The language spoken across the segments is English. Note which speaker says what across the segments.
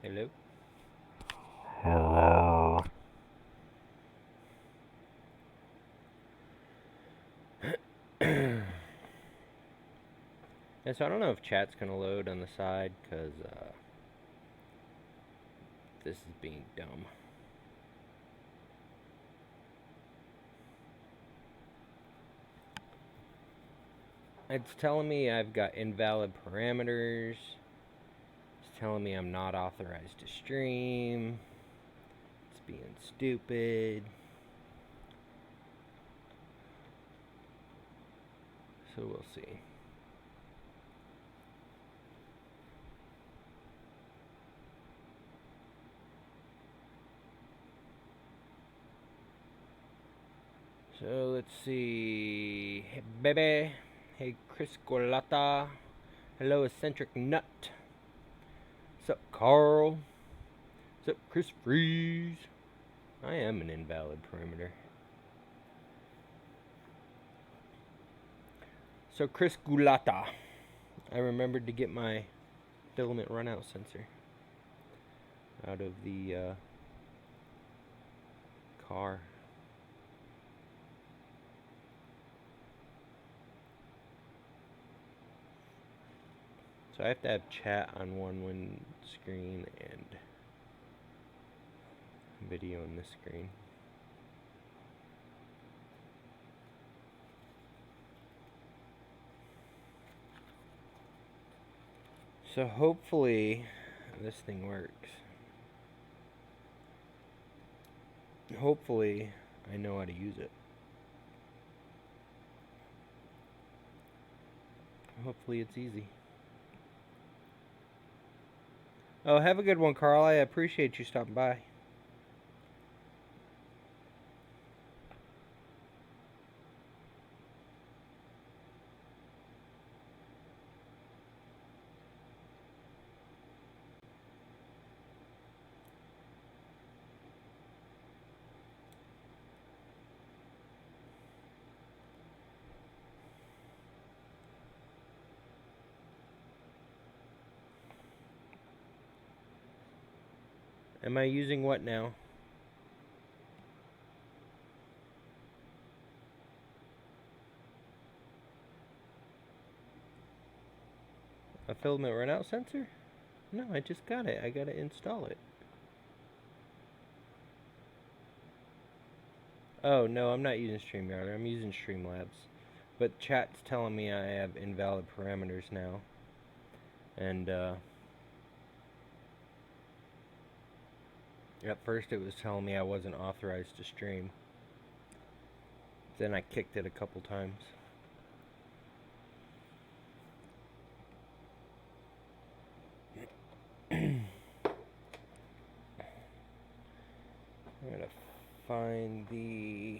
Speaker 1: Hello?
Speaker 2: Hello.
Speaker 1: Yeah, so I don't know if chat's gonna load on the side, because this is being dumb. It's telling me I've got invalid parameters. It's telling me I'm not authorized to stream. It's being stupid. So we'll see. So let's see. Hey, baby. Hey, Chris Golata. Hello, Eccentric Nut. What's up, Carl? What's up, Chris Freeze? I am an invalid parameter. So, Chris Gulata. I remembered to get my filament runout sensor out of the car. So I have to have chat on one screen and video on this screen. So hopefully this thing works. Hopefully I know how to use it. Hopefully it's easy. Oh, have a good one, Carl. I appreciate you stopping by. Am I using what now? A filament runout sensor? No, I just got it. I gotta install it. Oh, no, I'm not using StreamYard. I'm using Streamlabs. But chat's telling me I have invalid parameters now. And, at first it was telling me I wasn't authorized to stream. Then I kicked it a couple times. I'm gonna find the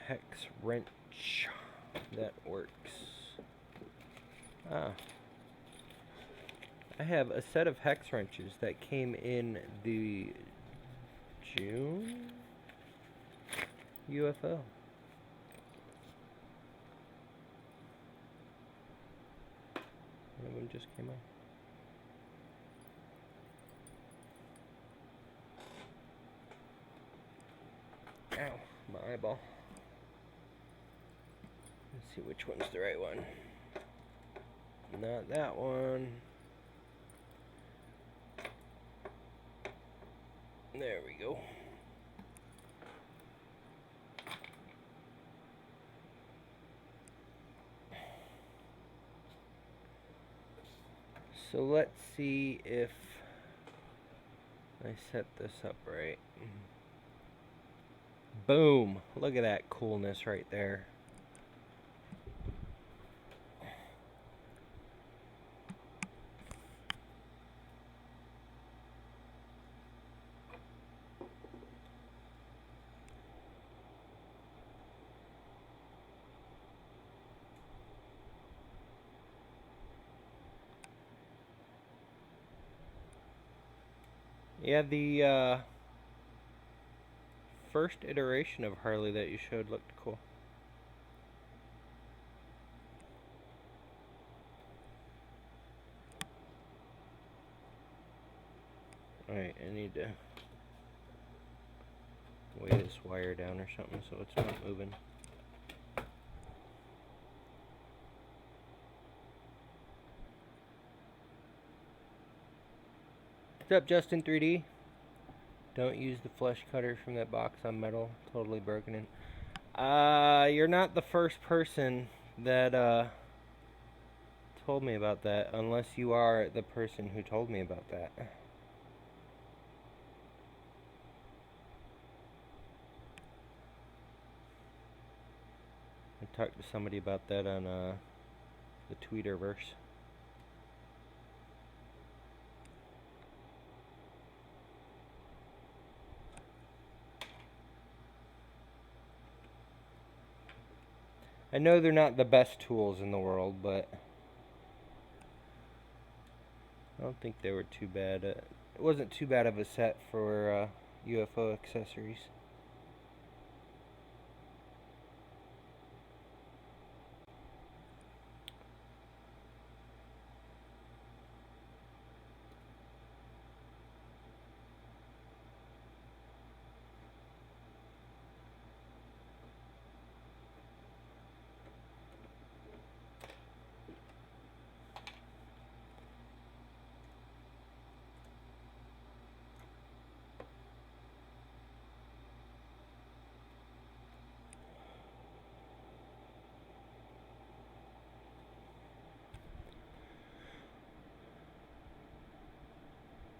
Speaker 1: hex wrench that works. I have a set of hex wrenches that came in the June UFO. One of them just came out. Ow, my eyeball. Let's see which one's the right one. Not that one. There we go. So let's see if I set this up right. Boom! Look at that coolness right there. Yeah, the first iteration of Harley that you showed looked cool. Alright, I need to weigh this wire down or something so it's not moving. What's up, Justin 3D? Don't use the flesh cutter from that box on metal. Totally broken in. You're not the first person that told me about that, unless you are the person who told me about that. I talked to somebody about that on the Tweeterverse. I know they're not the best tools in the world, but I don't think they were too bad. It wasn't too bad of a set for UFO accessories.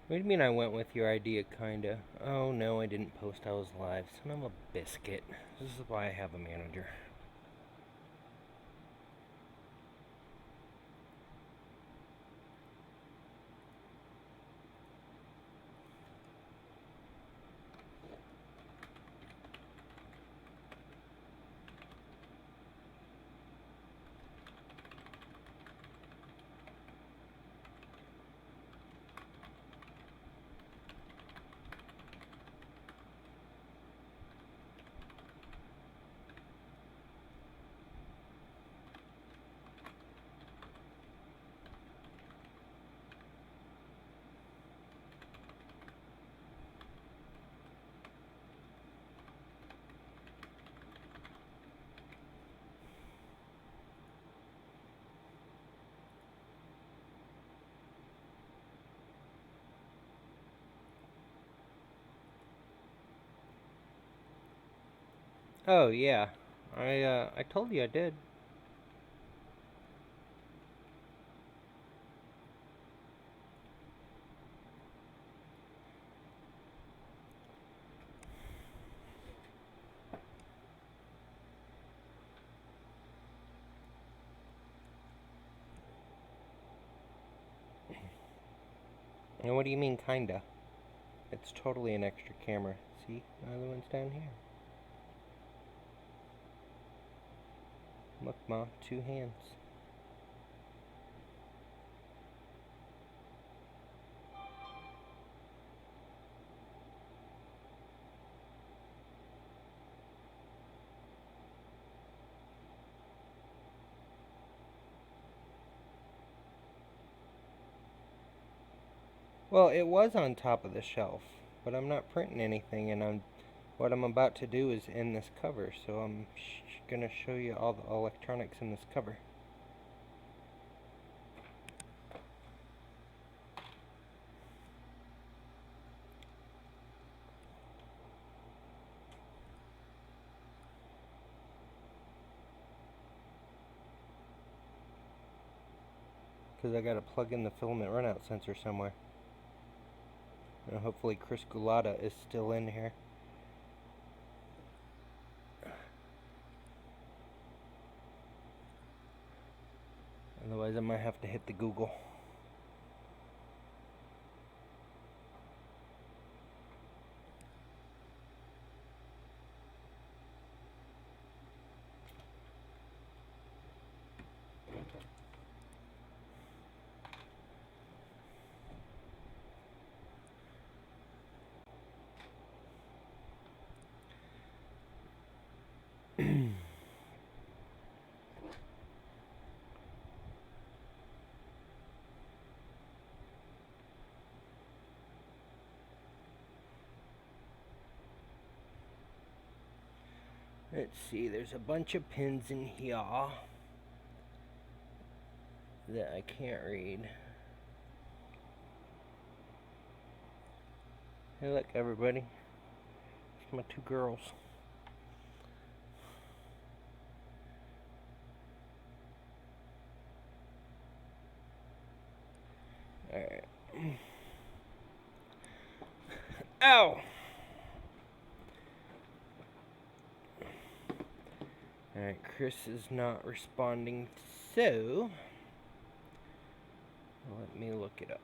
Speaker 1: What do you mean I went with your idea, kinda? Oh no, I didn't post I was live. Son of a biscuit. This is why I have a manager. Oh yeah, I told you I did. And what do you mean, kinda? It's totally an extra camera. See, another one's down here. Look, Ma, 2 hands. Well, it was on top of the shelf, but I'm not printing anything, and what I'm about to do is in this cover, so I'm gonna show you all the electronics in this cover. Because I gotta plug in the filament runout sensor somewhere. And hopefully Chris Gulata is still in here. Otherwise I might have to hit the Google. Let's see, there's a bunch of pins in here that I can't read. Hey, look, everybody. It's my two girls. Alright. Ow! Alright, Chris is not responding, so let me look it up.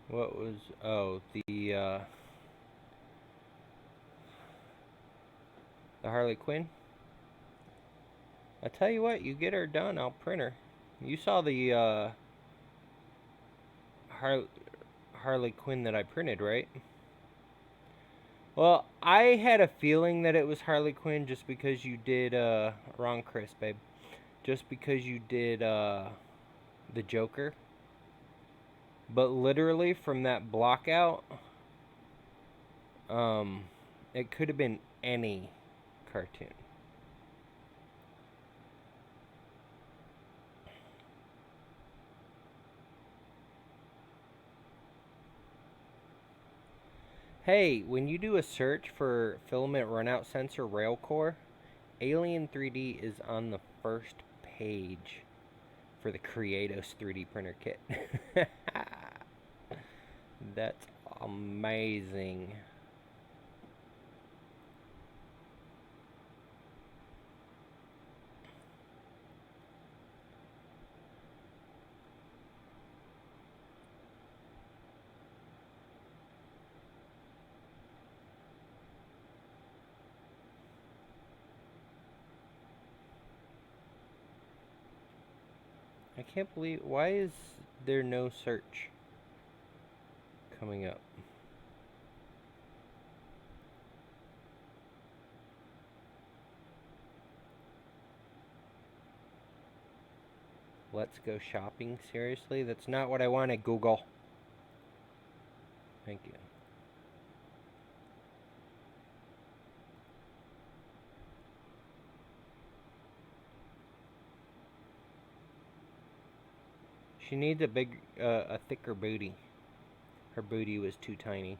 Speaker 1: What was, oh, the Harley Quinn? I tell you what, you get her done, I'll print her. You saw the Harley Quinn that I printed, right? Well, I had a feeling that it was Harley Quinn just because you did, wrong Chris, babe. Just because you did, the Joker. But literally from that block out, it could have been any cartoon. Hey, when you do a search for Filament Runout Sensor Railcore, Alien 3D is on the first page for the Creatos 3D printer kit. That's amazing. I can't believe, why is there no search coming up? Let's go shopping, seriously? That's not what I wanted, Google. Thank you. She needs a thicker booty. Her booty was too tiny.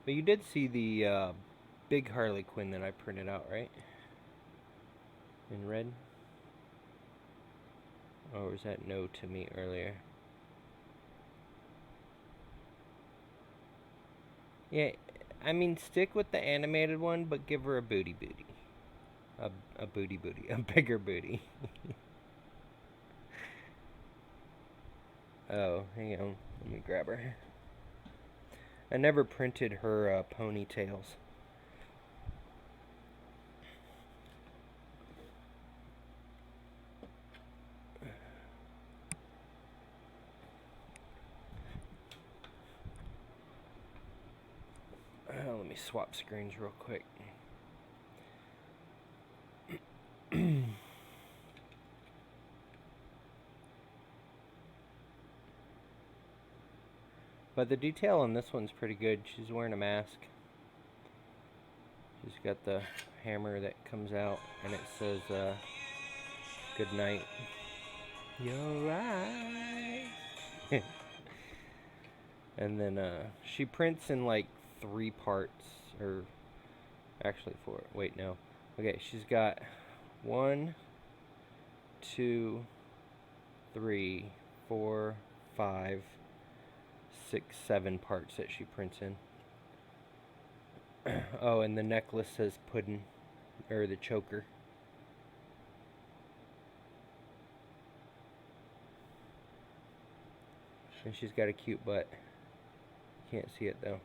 Speaker 1: But you did see the big Harley Quinn that I printed out, right? In red? Or was that no to me earlier? Yeah, I mean, stick with the animated one, but give her a booty. A booty, a bigger booty. Oh, hang on. Let me grab her. I never printed her ponytails. Let me swap screens real quick. But the detail on this one's pretty good. She's wearing a mask. She's got the hammer that comes out, and it says, good night. You're right. And then she prints in like 3 parts, or actually 4. Wait, no. Okay, she's got 1, 2, 3, 4, 5, 6, 7 parts that she prints in. Oh, and the necklace says puddin', or the choker. And she's got a cute butt. Can't see it though.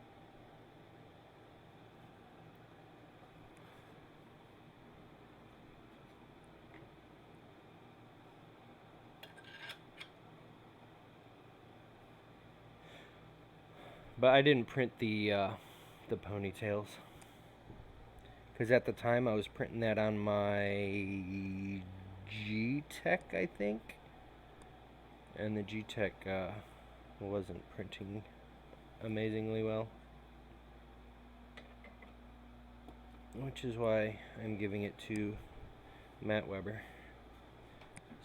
Speaker 1: But I didn't print the ponytails, because at the time I was printing that on my G-Tech, I think, and the G-Tech wasn't printing amazingly well, which is why I'm giving it to Matt Weber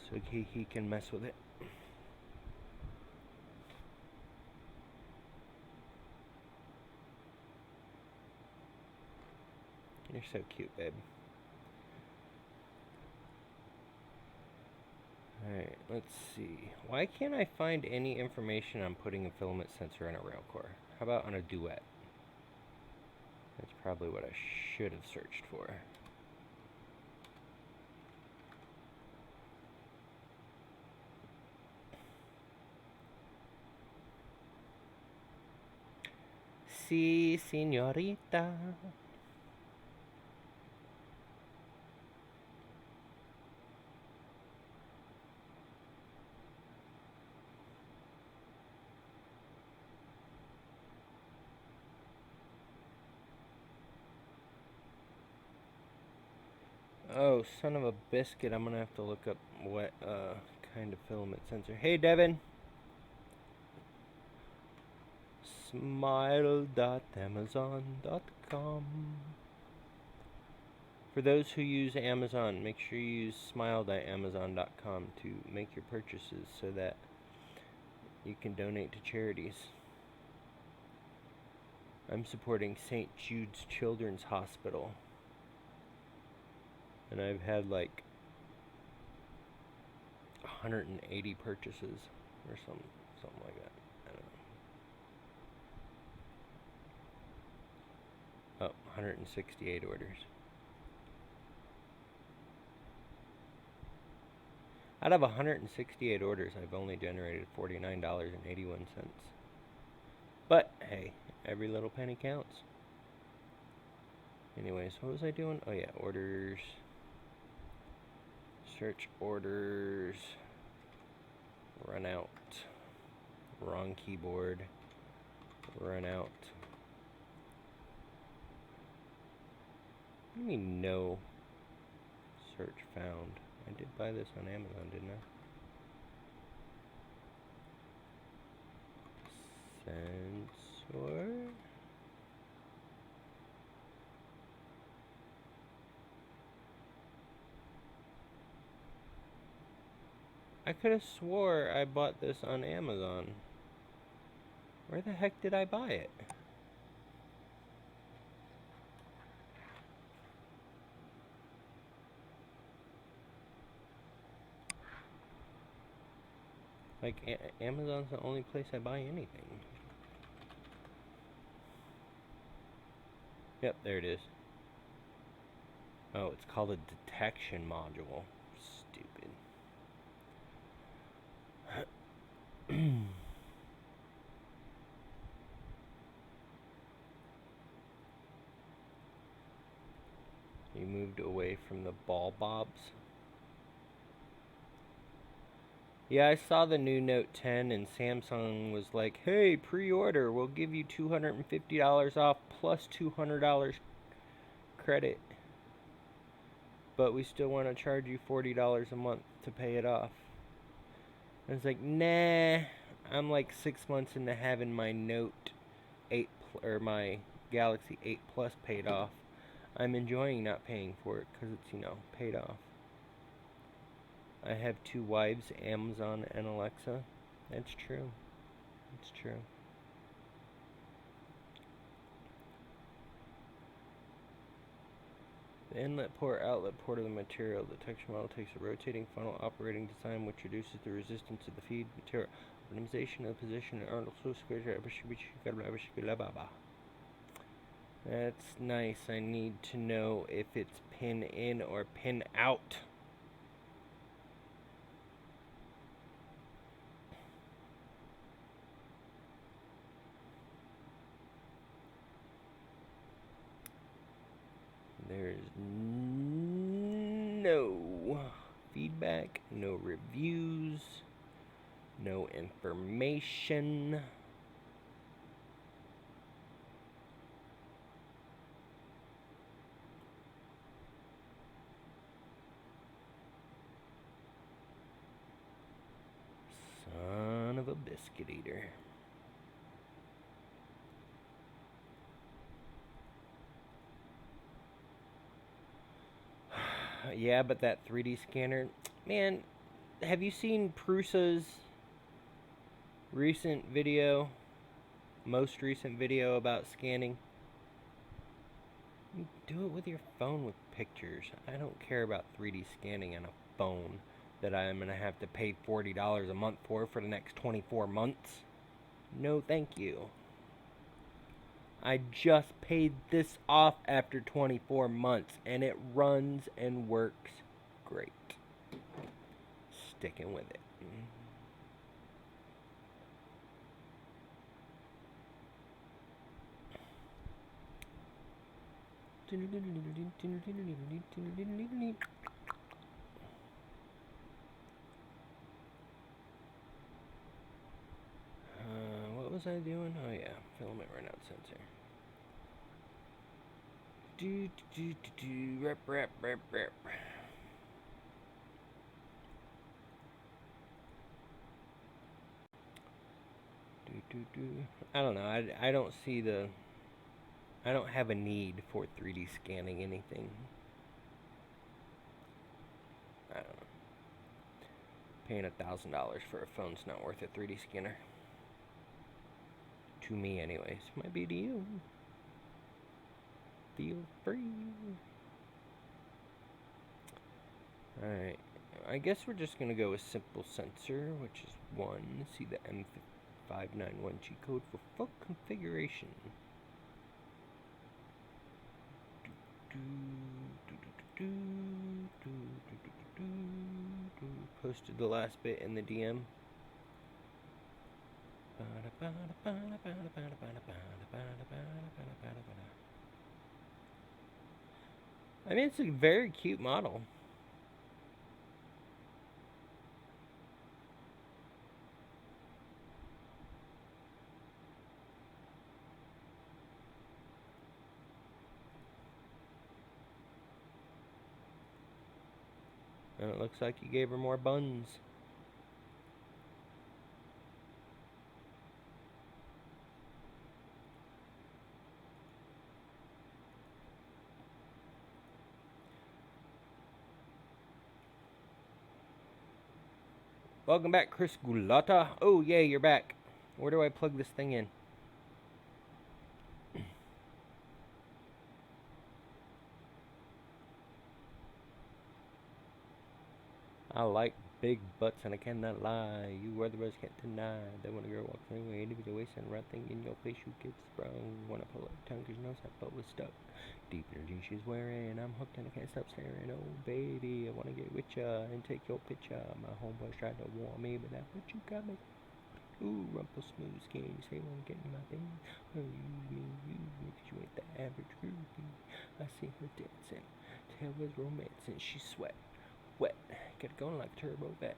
Speaker 1: so he can mess with it. You're so cute, babe. Alright, let's see. Why can't I find any information on putting a filament sensor on a Railcore? How about on a Duet? That's probably what I should have searched for. Si, señorita. Oh, son of a biscuit. I'm going to have to look up what kind of filament sensor. Hey, Devin. Smile.amazon.com. For those who use Amazon, make sure you use smile.amazon.com to make your purchases so that you can donate to charities. I'm supporting St. Jude's Children's Hospital. And I've had like 180 purchases or something like that. I don't know. Oh, 168 orders. Out of 168 orders, I've only generated $49.81. But hey, every little penny counts. Anyways, what was I doing? Oh yeah, orders. Search orders. Run out. Wrong keyboard. Run out. What do you mean no search found? I did buy this on Amazon, didn't I? Sensor. I could have swore I bought this on Amazon. Where the heck did I buy it? Like, Amazon's the only place I buy anything. Yep, there it is. Oh, it's called a detection module. Stupid. You moved away from the ball bobs. Yeah, I saw the new Note 10 and Samsung was like, hey, pre-order, we'll give you $250 off plus $200 credit. But we still want to charge you $40 a month to pay it off. I was like, nah, I'm like 6 months into having my Note 8 or my Galaxy 8 Plus paid off. I'm enjoying not paying for it because it's, you know, paid off. I have 2 wives, Amazon and Alexa. That's true. It's true. The inlet port, outlet port of the material. The texture model takes a rotating funnel operating design which reduces the resistance of the feed material. Optimization of the position and that's nice. I need to know if it's pin in or pin out. There's no feedback, no reviews, no information. Son of a biscuit eater. Yeah, but that 3D scanner, man, have you seen Prusa's most recent video about scanning? You do it with your phone with pictures. I don't care about 3D scanning on a phone that I'm going to have to pay $40 a month for the next 24 months. No, thank you. I just paid this off after 24 months, and it runs and works great. Sticking with it. What was I doing? Oh yeah, filament runout sensor. Rep. I don't know. I don't see the. I don't have a need for 3D scanning anything. I don't know. Paying $1,000 for a phone's not worth a 3D scanner. To me, anyways. Might be to you. Feel free. Alright. I guess we're just going to go with simple sensor, which is 1. See the M591G code for full configuration. Posted the last bit in the DM. I mean, it's a very cute model. And it looks like you gave her more buns. Welcome back, Chris Gulata. Oh, yeah, you're back. Where do I plug this thing in? I like big butts and I cannot lie. You otherwise can't deny that when a girl walks away, into the waist and right thing in your face, you get sprung. When I pull up tongue, cause your nose, that butt was stuck. Deep in her jeans she's wearing, I'm hooked and I can't stop staring. Oh baby, I wanna get with ya and take your picture. My homeboys tried to warn me, but that's what you got me. Ooh, rumple smooth skin, you say when I'm getting my thing. Oh, you, cause you ain't the average groupie. I see her dancing, tail was romancing, she sweat. Wet, get it going like a turbo vet.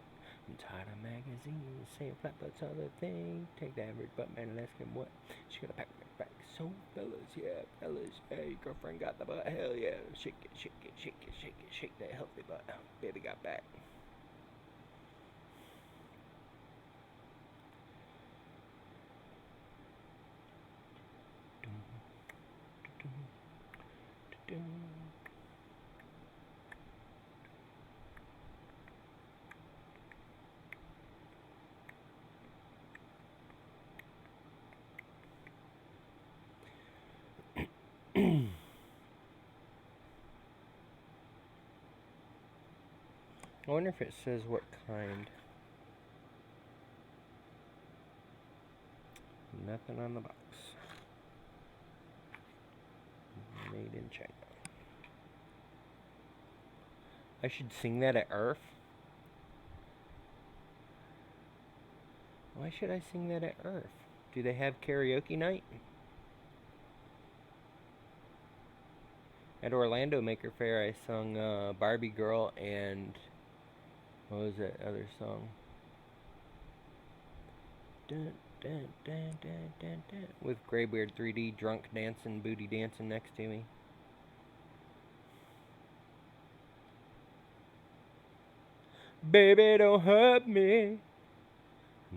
Speaker 1: I'm tired of magazines saying flat butts other thing. Take the average butt man and ask him what. She got a pack back. So fellas, yeah, hey, girlfriend got the butt, hell yeah. Shake it, shake it, shake it, shake it, shake that healthy butt. Baby got back. I wonder if it says what kind. Nothing on the box. Made in China. I should sing that at Earth. Why should I sing that at Earth? Do they have karaoke night? At Orlando Maker Faire, I sung Barbie Girl and what was that other song? Dun, dun, dun, dun, dun, dun. With Graybeard 3D drunk dancing, booty dancing next to me. Baby, don't hurt me.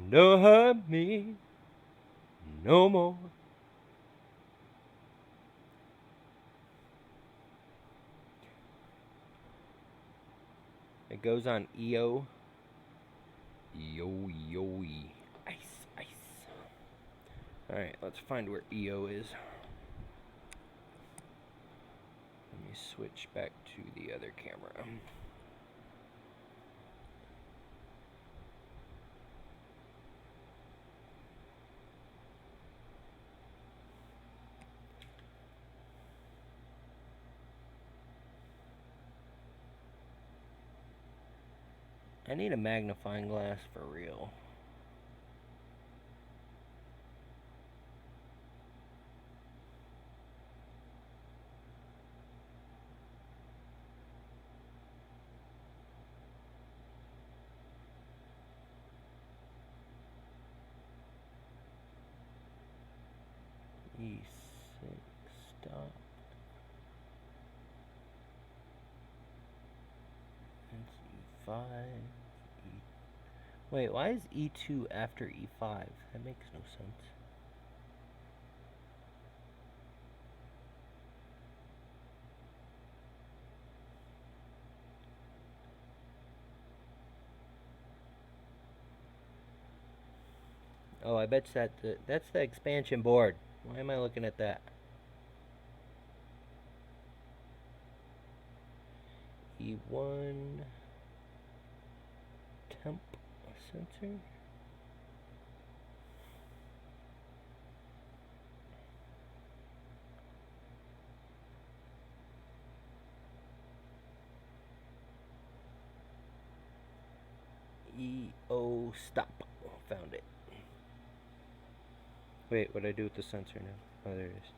Speaker 1: Don't hurt me no more. It goes on EO. Yo-yo-y. Ice, ice. Alright, let's find where EO is. Let me switch back to the other camera. I need a magnifying glass for real. E6 stop. That's E5. Wait, why is E2 after E5? That makes no sense. Oh, I bet that's the expansion board. Why am I looking at that? E1 temp sensor. EO stop. Found it. Wait, what do I do with the sensor now? Oh, there it is.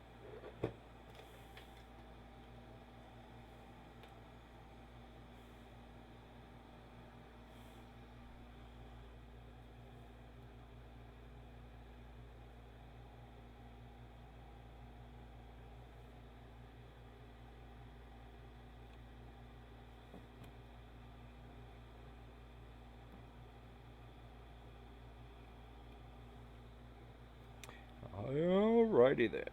Speaker 1: Alrighty then.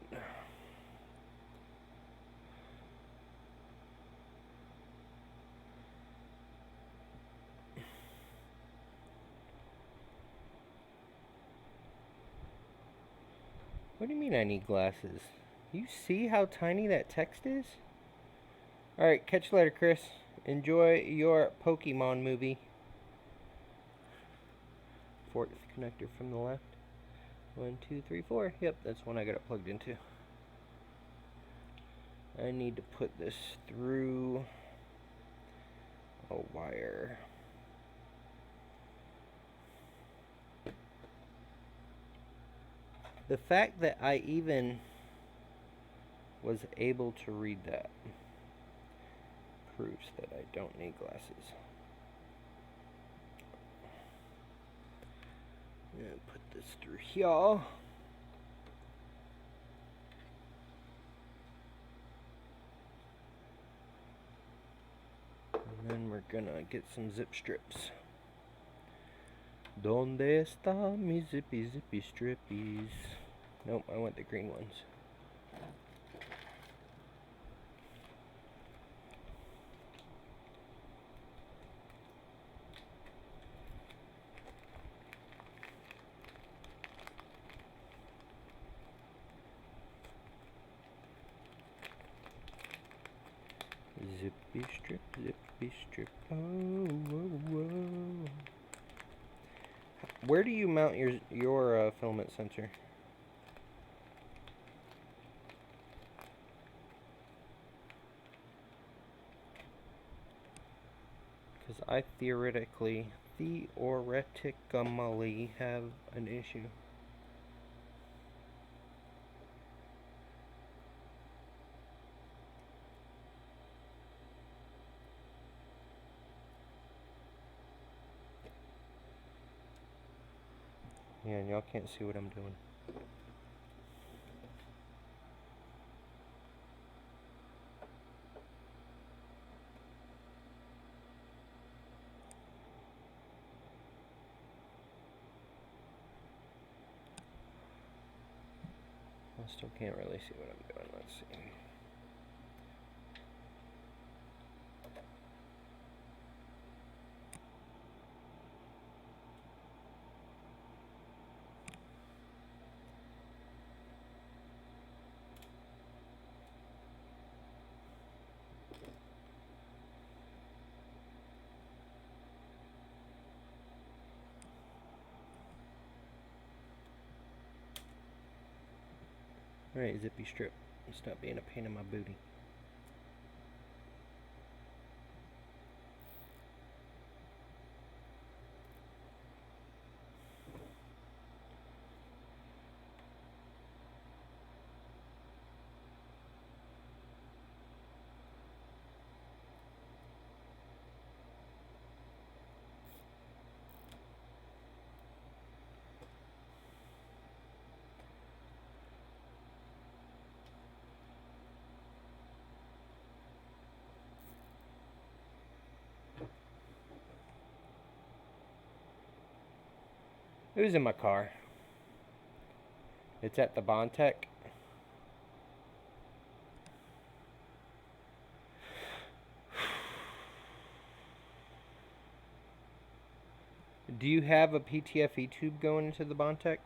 Speaker 1: What do you mean I need glasses? You see how tiny that text is? Alright, catch you later, Chris. Enjoy your Pokemon movie. Fourth connector from the left. 1, 2, 3, 4. Yep, that's one I got it plugged into. I need to put this through a wire. The fact that I even was able to read that proves that I don't need glasses. I'm gonna put this through here. And then we're gonna get some zip strips. ¿Dónde está mi zippy strippies? Nope, I want the green ones. Zippy strip. Oh, whoa, whoa. Where do you mount your filament sensor? Because I theoretically have an issue. Yeah, and y'all can't see what I'm doing. I still can't really see what I'm doing. Let's see. Alright, zippy strip. Stop being a pain in my booty. Who's in my car? It's at the Bontech. Do you have a PTFE tube going into the Bontech?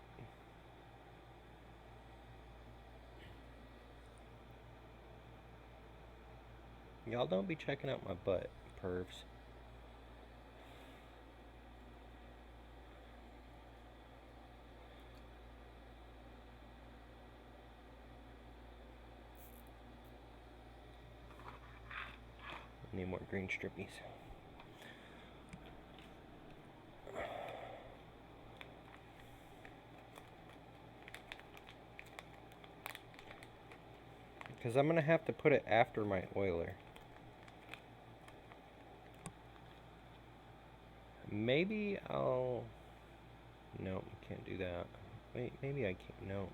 Speaker 1: Y'all don't be checking out my butt, pervs. Need more green strippies. Because I'm going to have to put it after my oiler. Maybe I'll... No, can't do that. Wait, maybe I can't. No.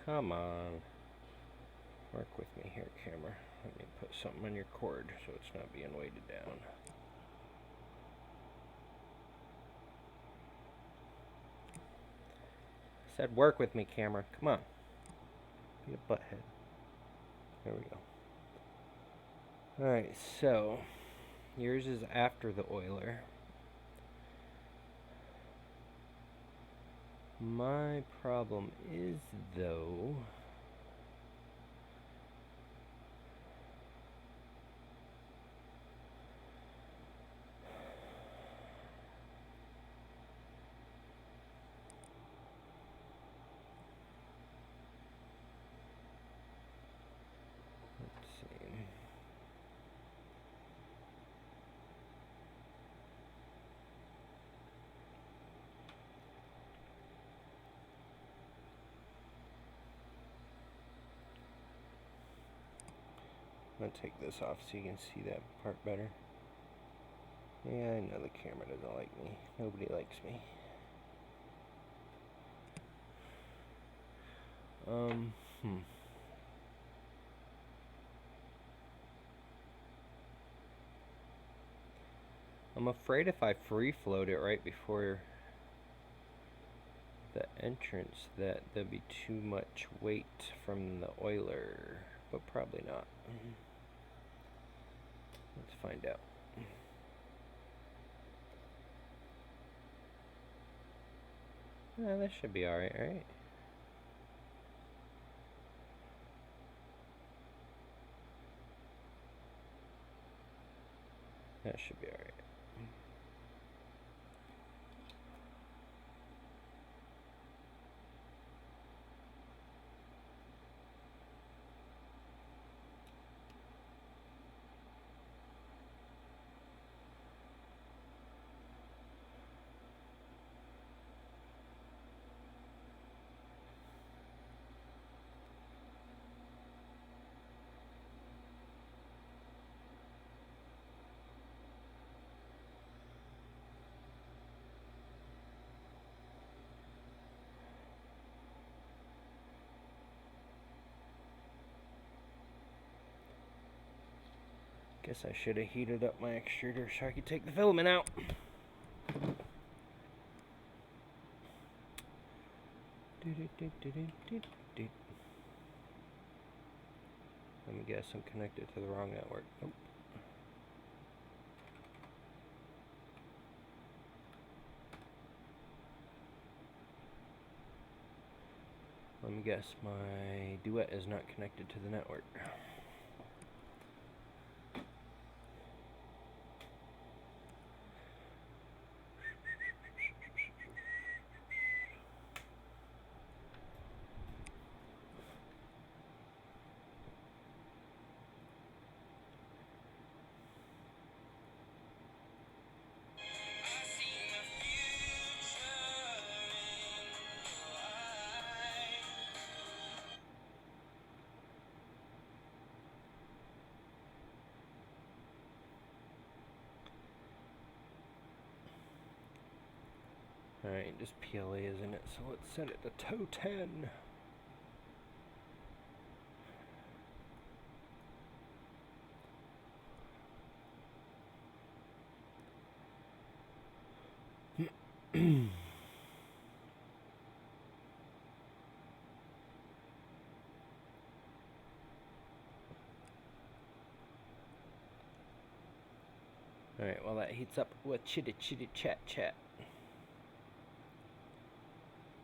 Speaker 1: Come on. Work with me here, camera. Let me put something on your cord so it's not being weighted down. I said work with me, camera. Come on. Be a butthead. There we go. Alright, so yours is after the oiler. My problem is, though, let's see. I'm going to take this off so you can see that part better. Yeah, I know the camera doesn't like me. Nobody likes me. I'm afraid if I free float it right before the entrance that there'll be too much weight from the oiler, but probably not. Let's find out. That should be alright, right? That should be alright. Guess I should have heated up my extruder so I could take the filament out. Let me guess, I'm connected to the wrong network. Nope. Let me guess, my duet is not connected to the network. Alright, just PLA isn't it? So let's set it to toe 10. Alright, well that heats up with chitty chitty chat chat.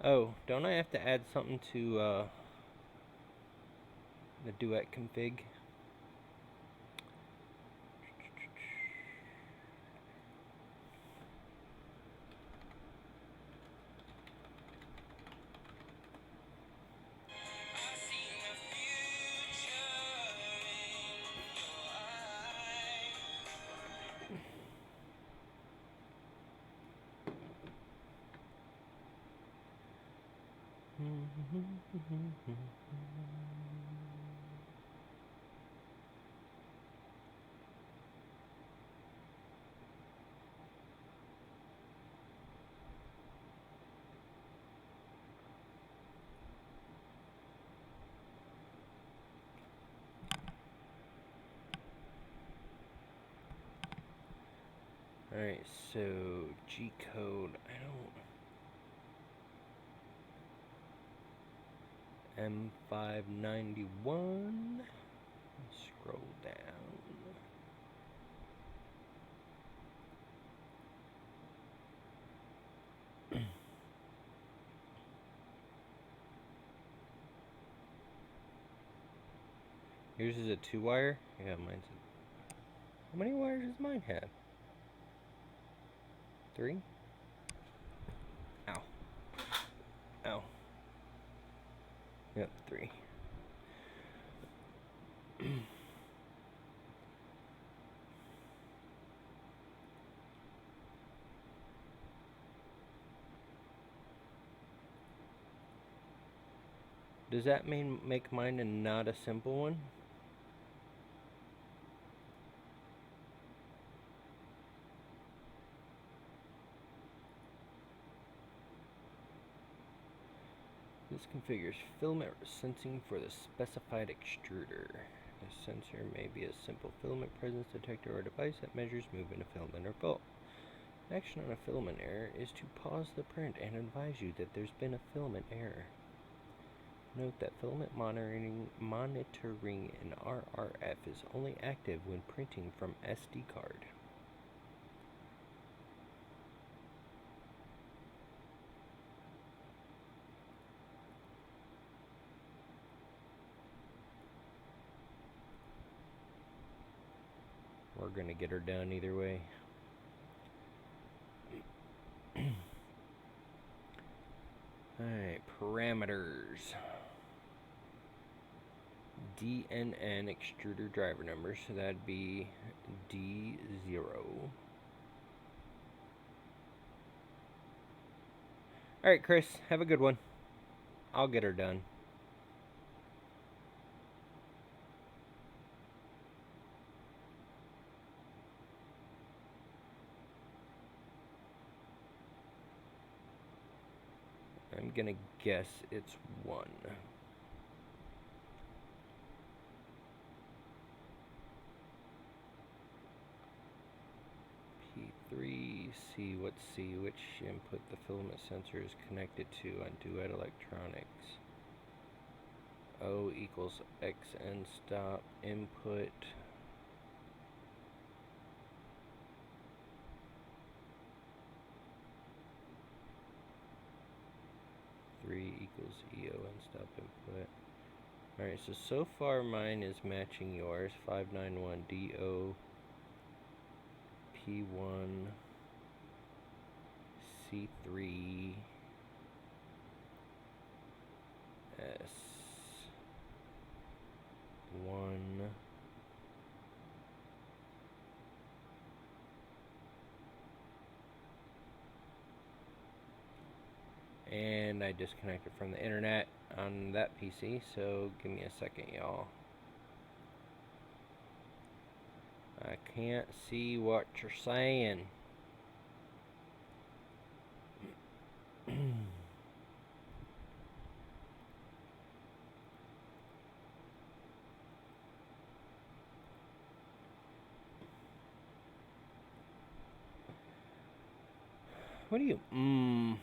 Speaker 1: Oh, don't I have to add something to the duet config? Alright, so G code, M591. Scroll down. Yours is a 2-wire? Yeah, mine's a... How many wires does mine have? 3? Ow. Ow. Yep, 3. Does that make mine a not a simple one? This configures filament sensing for the specified extruder. The sensor may be a simple filament presence detector or device that measures movement of filament or bulk. Action on a filament error is to pause the print and advise you that there's been a filament error. Note that filament monitoring in RRF is only active when printing from SD card. We're gonna get her done either way. Alright, parameters. DNN extruder driver number, so that'd be D0. Alright, Chris, have a good one. I'll get her done. I'm gonna guess it's 1. P3, C, what's C? Which input the filament sensor is connected to on Duet Electronics? O equals X end stop input. Equals EO and stop input. Alright, so far mine is matching yours. 591 DO P1 C3 S1 and I disconnected from the internet on that PC, so give me a second, y'all. I can't see what you're saying. What are you in?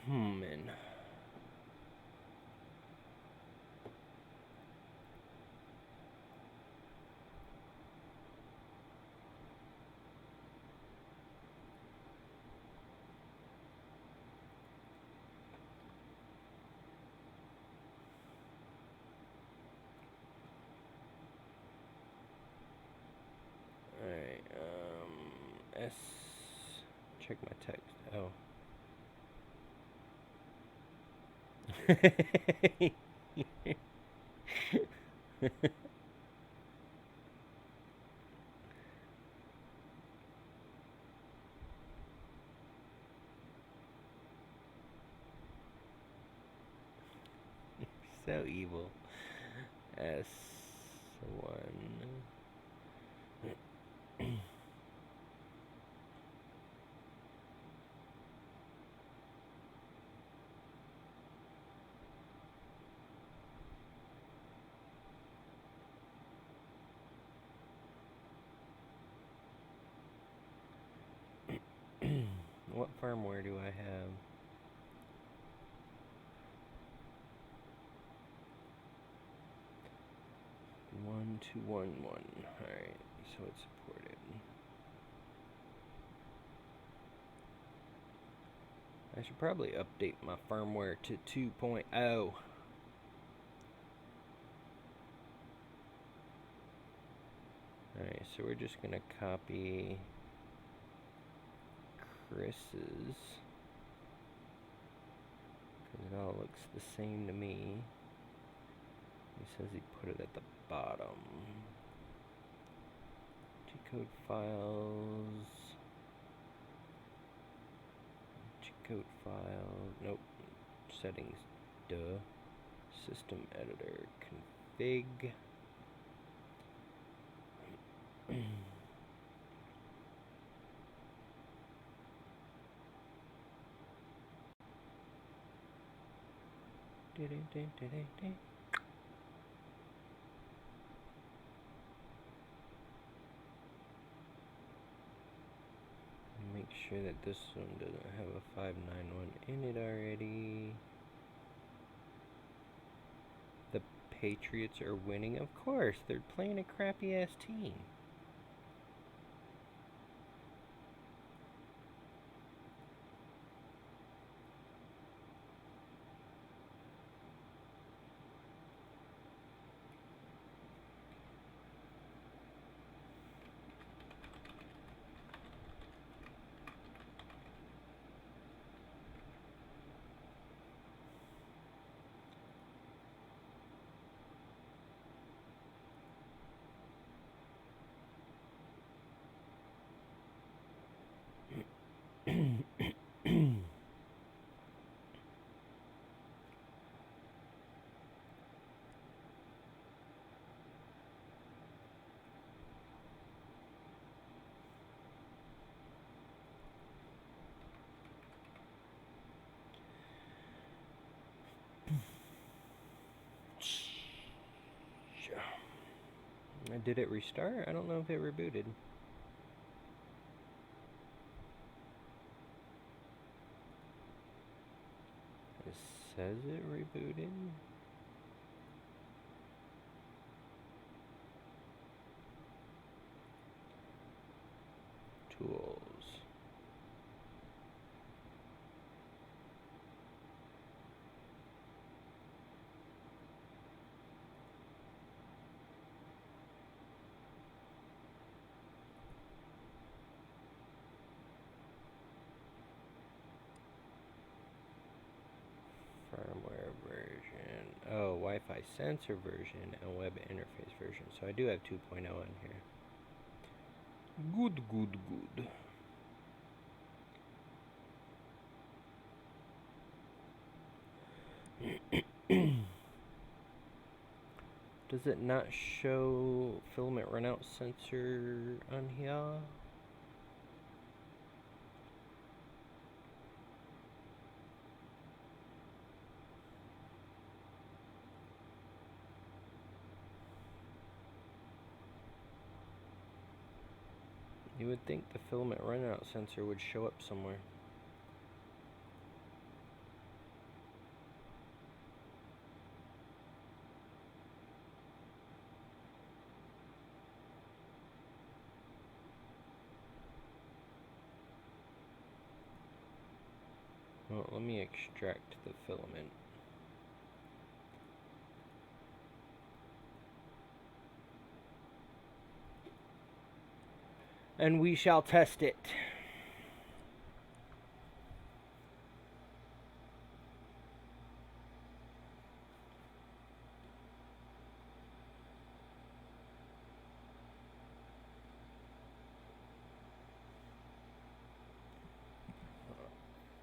Speaker 1: Alright, S, check my text. Oh. So evil. S1. What firmware do I have? One, 2, 1, 1. Alright, so it's supported. I should probably update my firmware to 2.0. Alright, so we're just gonna copy Chris's, because it all looks the same to me. He says he put it at the bottom. G-code files. G-code file. Nope. Settings. Duh. System editor. Config. Make sure that this one doesn't have a 591 in it already. The Patriots are winning. Of course, they're playing a crappy ass team. Did it restart? I don't know if it rebooted. It says it rebooted. Tools. Firmware version. Oh, Wi-Fi sensor version and web interface version. So I do have 2.0 in here. Good, good, good. Does it not show filament runout sensor on here? You would think the filament runout sensor would show up somewhere. Well, let me extract the filament. And we shall test it.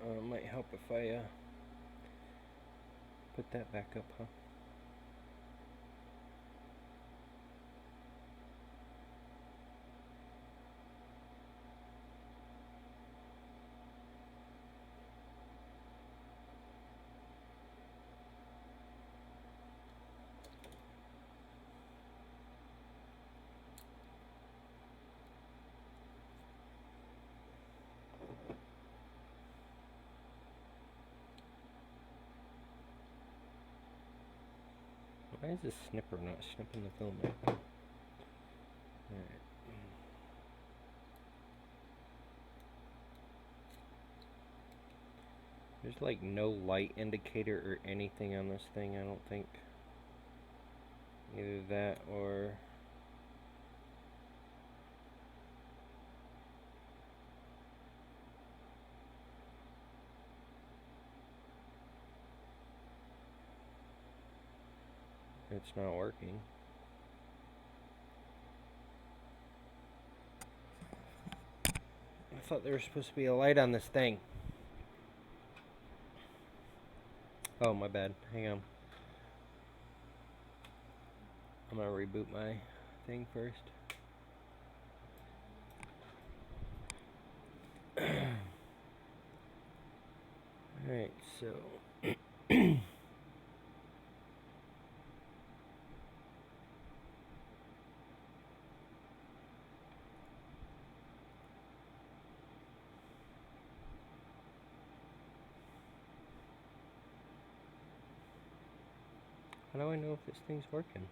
Speaker 1: It might help if I put that back up, huh? Why is this snipper not snipping the filament? Alright. There's like no light indicator or anything on this thing, I don't think. Either that or... it's not working. I thought there was supposed to be a light on this thing. Oh, my bad. Hang on. I'm gonna reboot my thing first. Alright, so... How do I know if this thing's working?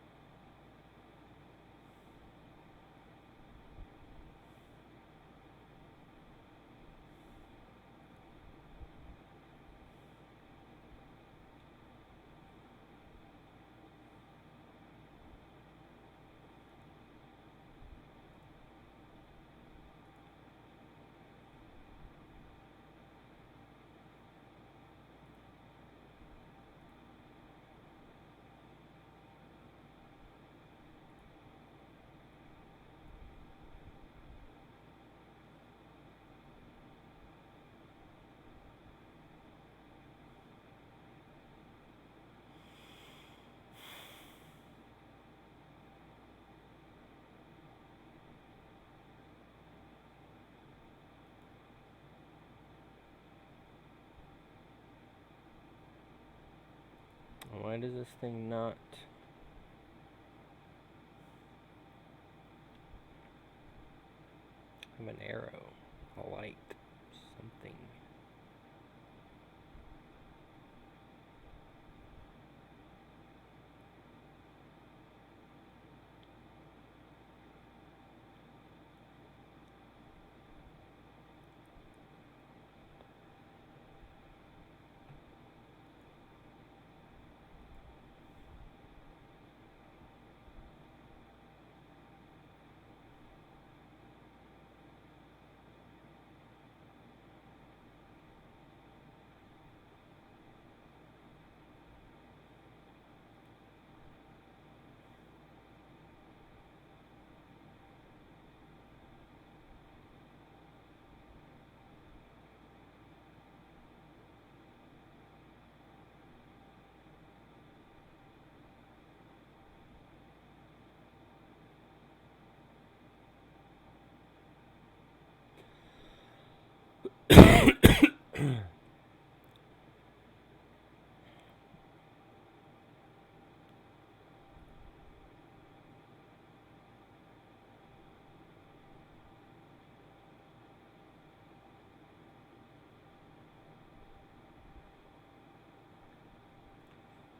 Speaker 1: Why does this thing not... have an arrow, a light, something?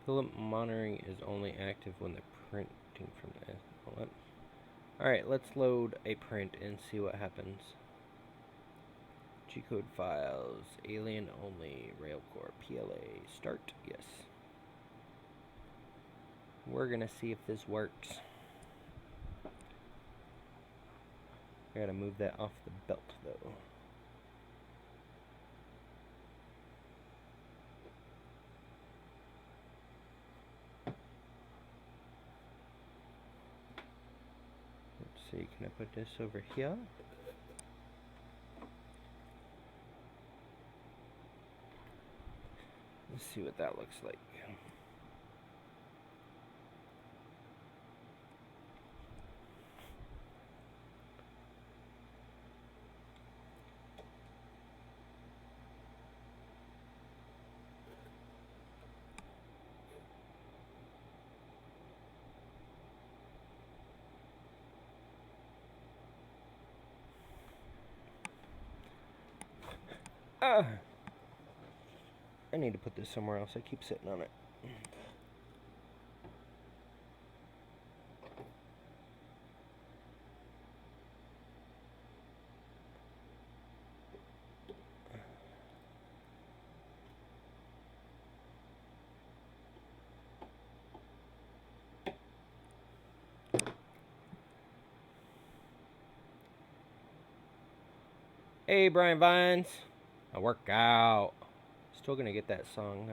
Speaker 1: Filament monitoring is only active when the printing from the... Alright, let's load a print and see what happens. G-code files, alien only, Railcore, PLA, start, yes. We're gonna see if this works. I gotta move that off the belt though. Let's see, can I put this over here? Let's see what that looks like. I need to put this somewhere else. I keep sitting on it. Hey, Brian Vines. I work out. Still gonna get that song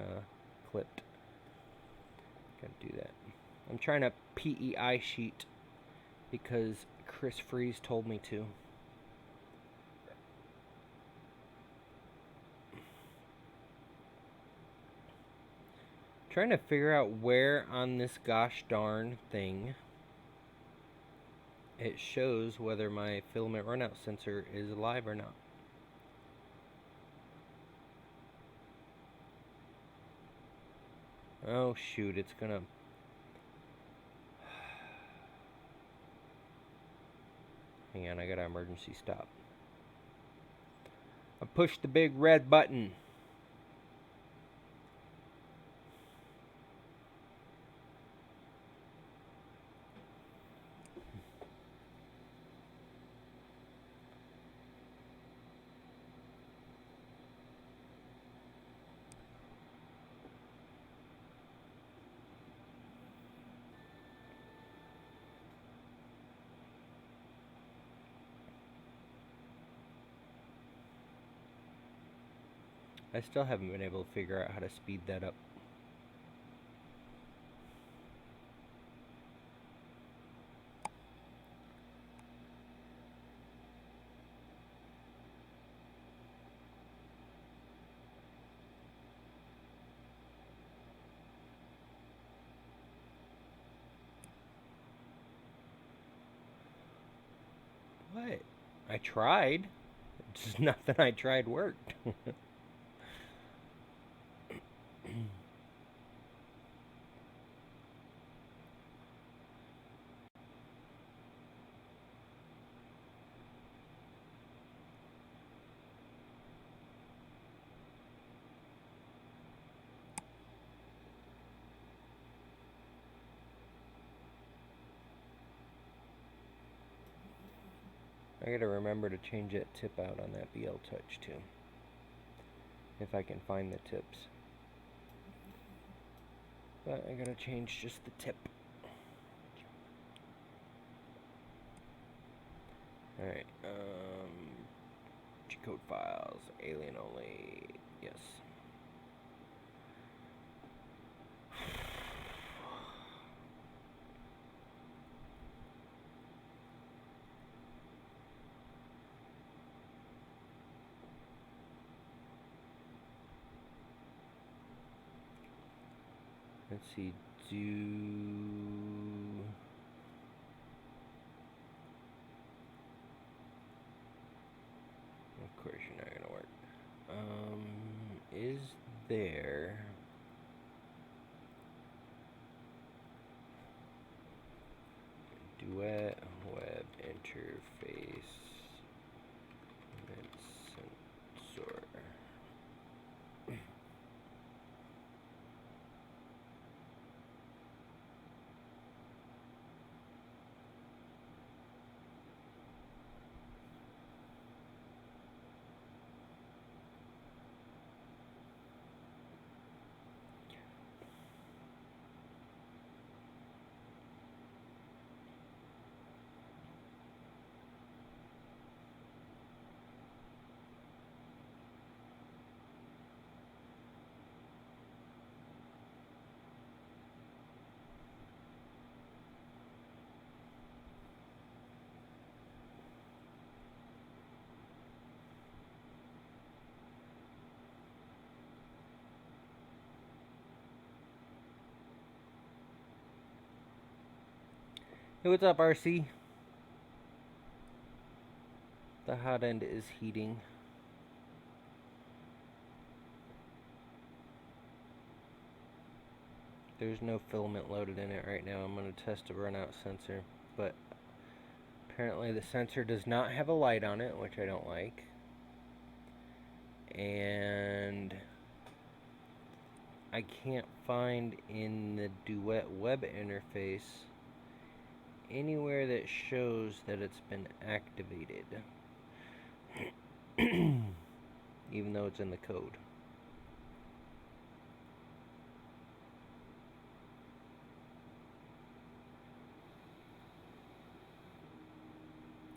Speaker 1: clipped. Gotta do that. I'm trying to PEI sheet because Chris Freeze told me to. Trying to figure out where on this gosh darn thing it shows whether my filament runout sensor is alive or not. Oh shoot, it's gonna... Hang on, I gotta emergency stop. I pushed the big red button. I still haven't been able to figure out how to speed that up. What? I tried. Just nothing I tried worked. I gotta remember to change that tip out on that BL Touch too. If I can find the tips. But I gotta change just the tip. Alright, G-code files, alien only, yes. Let's see, of course you're not gonna work. Is there duet web interface sensor? Hey, what's up, RC? The hot end is heating. There's no filament loaded in it right now. I'm going to test a runout sensor, but apparently the sensor does not have a light on it, which I don't like. And I can't find in the Duet web interface anywhere that shows that it's been activated, even though it's in the code.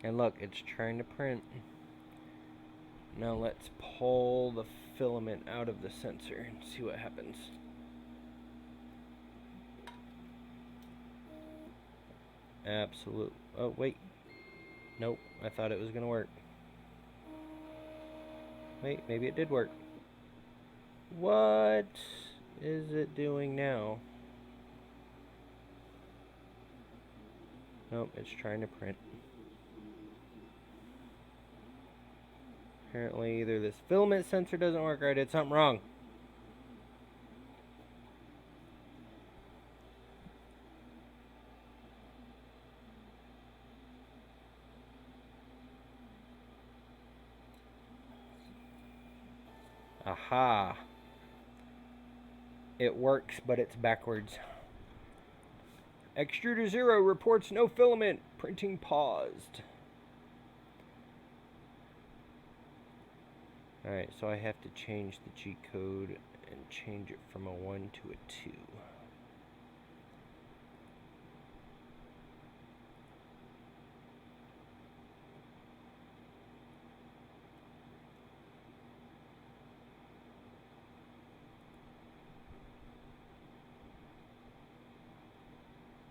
Speaker 1: And look, it's trying to print. Now let's pull the filament out of the sensor and see what happens. Absolute. Oh, wait. Nope, I thought it was gonna work. Wait, maybe it did work. What is it doing now? Nope, it's trying to print. Apparently either this filament sensor doesn't work or I did something wrong. Aha. It works, but it's backwards. Extruder 0 reports no filament. Printing paused. Alright, so I have to change the G code and change it from a 1 to a 2.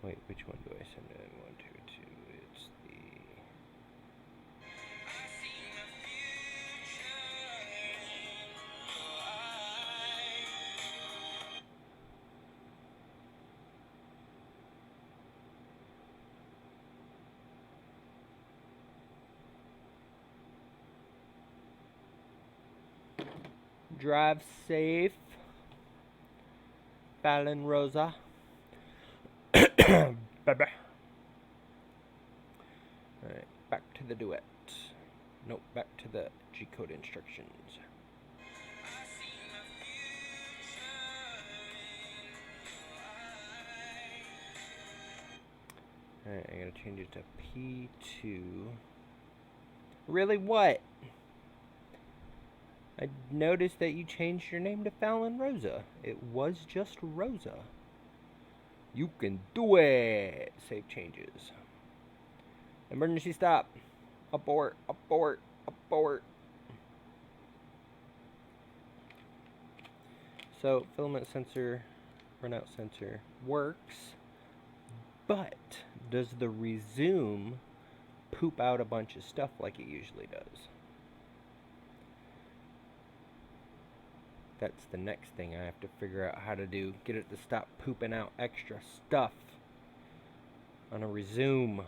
Speaker 1: Wait, which one do I send it? 1, 2, 2. It's the... Drive safe. Fallon Rosa. Bye-bye. Alright, back to the duet. Nope, back to the G-code instructions. Alright, I gotta change it to P2. Really, what? I noticed that you changed your name to Fallon Rosa. It was just Rosa. You can do it! Save changes. Emergency stop. Abort, abort, abort. So, filament sensor, runout sensor works, but does the resume poop out a bunch of stuff like it usually does? That's the next thing I have to figure out how to do. Get it to stop pooping out extra stuff on a resume.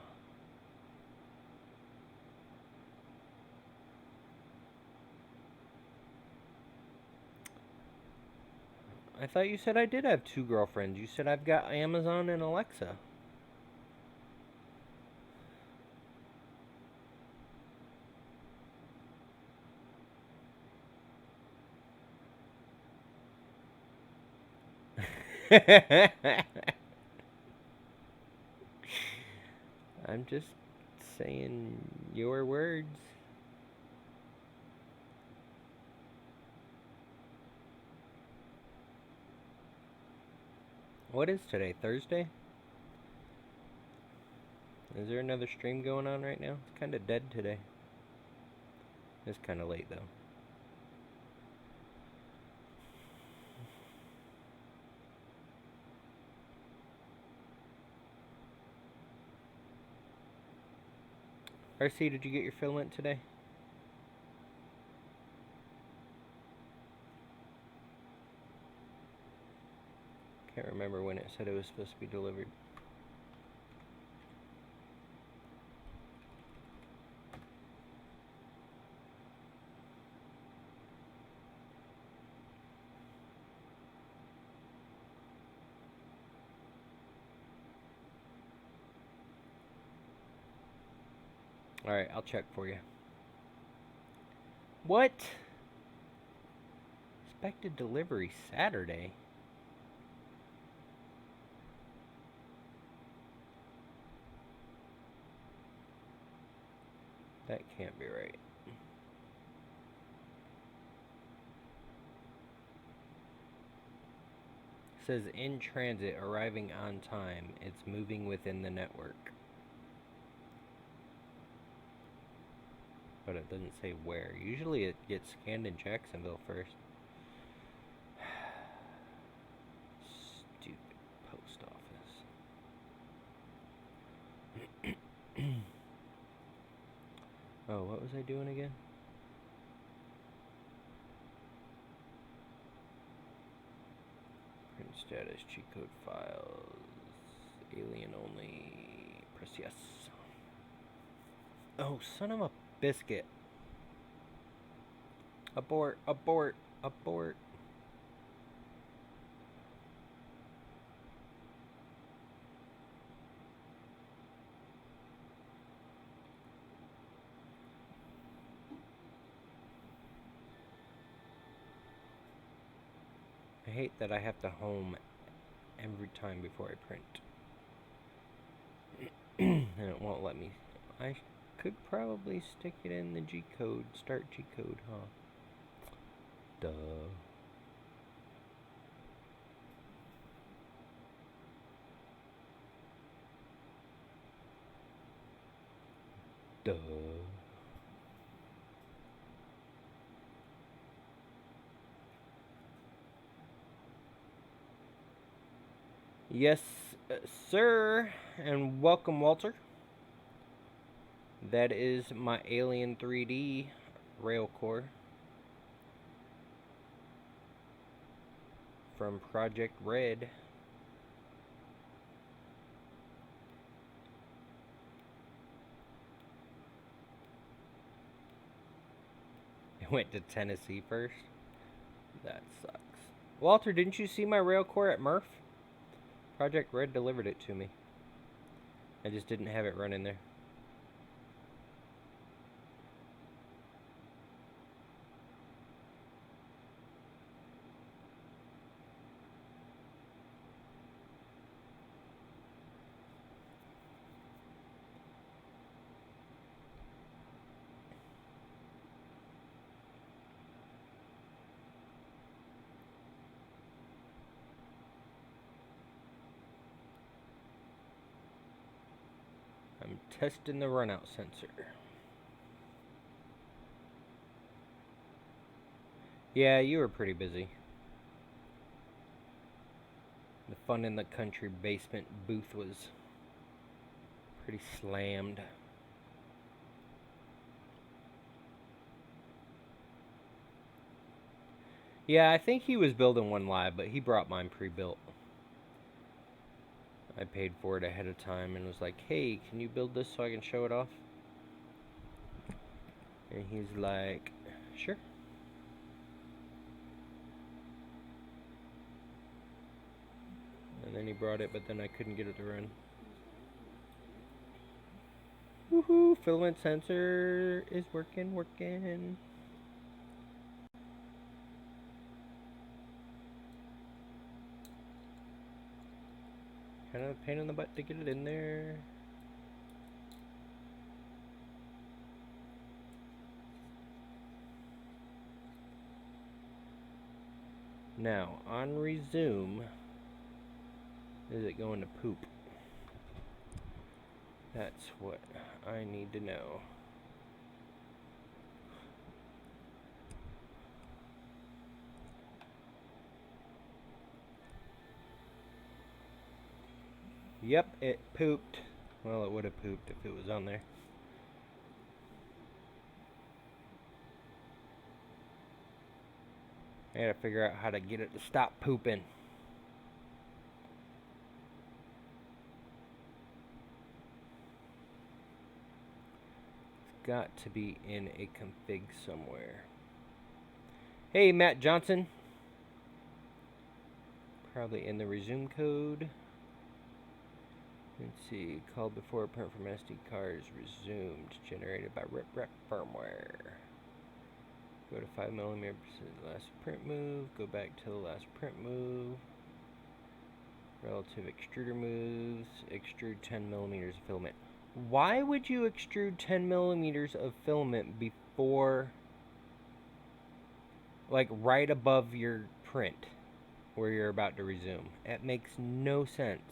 Speaker 1: I thought you said I did have 2 girlfriends. You said I've got Amazon and Alexa. I'm just saying your words. What is today? Thursday? Is there another stream going on right now? It's kind of dead today. It's kind of late though. RC, did you get your filament today? Can't remember when it said it was supposed to be delivered. Alright, I'll check for you. What? Expected delivery Saturday? That can't be right. It says in transit, arriving on time. It's moving within the network. But it doesn't say where. Usually it gets scanned in Jacksonville first. Stupid post office. Oh, what was I doing again? Print status, cheat code files, alien only, press yes. Oh, son of a biscuit. Abort, abort, abort. I hate that I have to home every time before I print. And it won't let me. I could probably stick it in the G-code, start G-code, huh? Duh. Duh. Yes, Sir, and welcome, Walter. That is my Alien 3D Railcore from Project Red. It went to Tennessee first. That sucks. Walter, didn't you see my Railcore at Murph? Project Red delivered it to me. I just didn't have it running there. I'm testing the runout sensor. Yeah, you were pretty busy. The Fun in the Country basement booth was pretty slammed. Yeah, I think he was building one live, but he brought mine pre-built. I paid for it ahead of time and was like, hey, can you build this so I can show it off? And he's like, sure. And then he brought it, but then I couldn't get it to run. Woohoo! Filament sensor is working. Kind of a pain in the butt to get it in there. Now, on resume, is it going to poop? That's what I need to know. Yep, it pooped. Well, it would have pooped if it was on there. I gotta figure out how to get it to stop pooping. It's got to be in a config somewhere. Hey, Matt Johnson. Probably in the resume code. Let's see. Called before a print from SD card is resumed. Generated by rep firmware. Go to 5mm last print move. Go back to the last print move. Relative extruder moves. Extrude 10mm of filament. Why would you extrude 10mm of filament before, like, right above your print where you're about to resume? It makes no sense.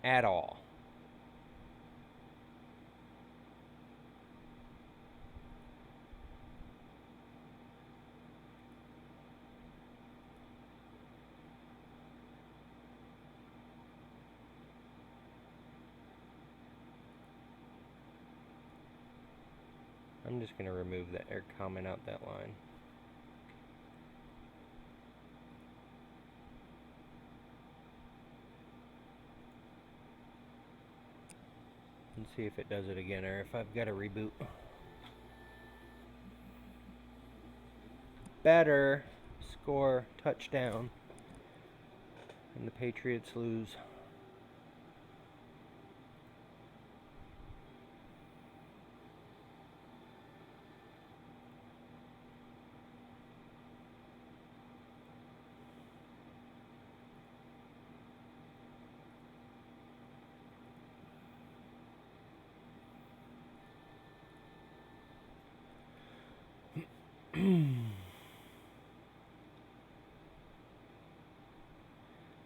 Speaker 1: At all. I'm just going to remove the air comment out that line. And see if it does it again or if I've got to reboot. Better. Score. Touchdown. And the Patriots lose.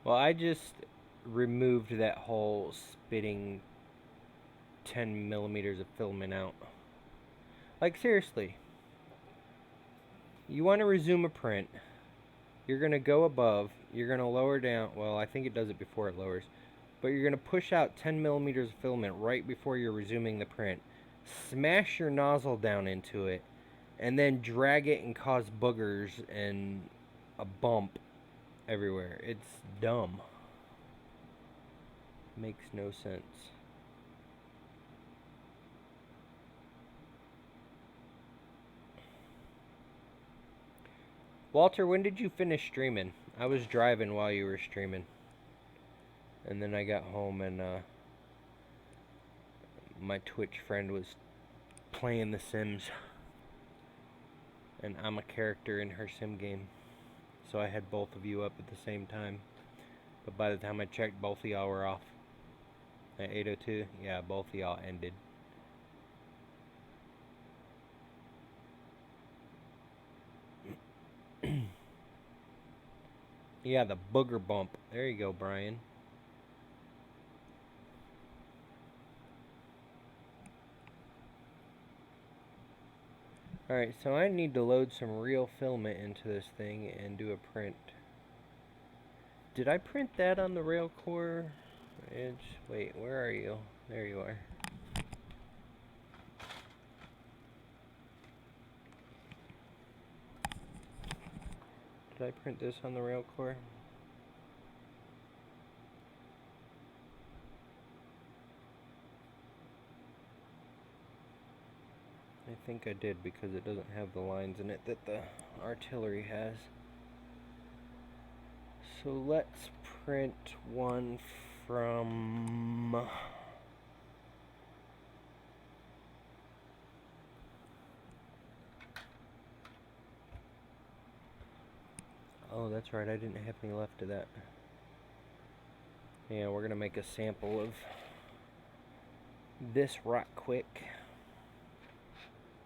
Speaker 1: Well, I just removed that whole spitting 10mm of filament out. Like, seriously. You want to resume a print. you're going to go above, you're going to lower down, well, I think it does it before it lowers, but you're going to push out 10 millimeters of filament right before you're resuming the print. Smash your nozzle down into it, and then drag it and cause boogers and a bump everywhere. It's dumb. Makes no sense. Walter, when did you finish streaming? I was driving while you were streaming. And then I got home and my Twitch friend was playing The Sims. And I'm a character in her sim game. So I had both of you up at the same time. But by the time I checked, both of y'all were off. At 8:02, yeah, both of y'all ended. Yeah, the booger bump. There you go, Brian. Alright, so I need to load some real filament into this thing and do a print. Did I print that on the Railcore? Wait, where are you? There you are. Did I print this on the Railcore? I think I did because it doesn't have the lines in it that the artillery has. So let's print one from... Oh, that's right, I didn't have any left of that. Yeah, we're gonna make a sample of this right quick.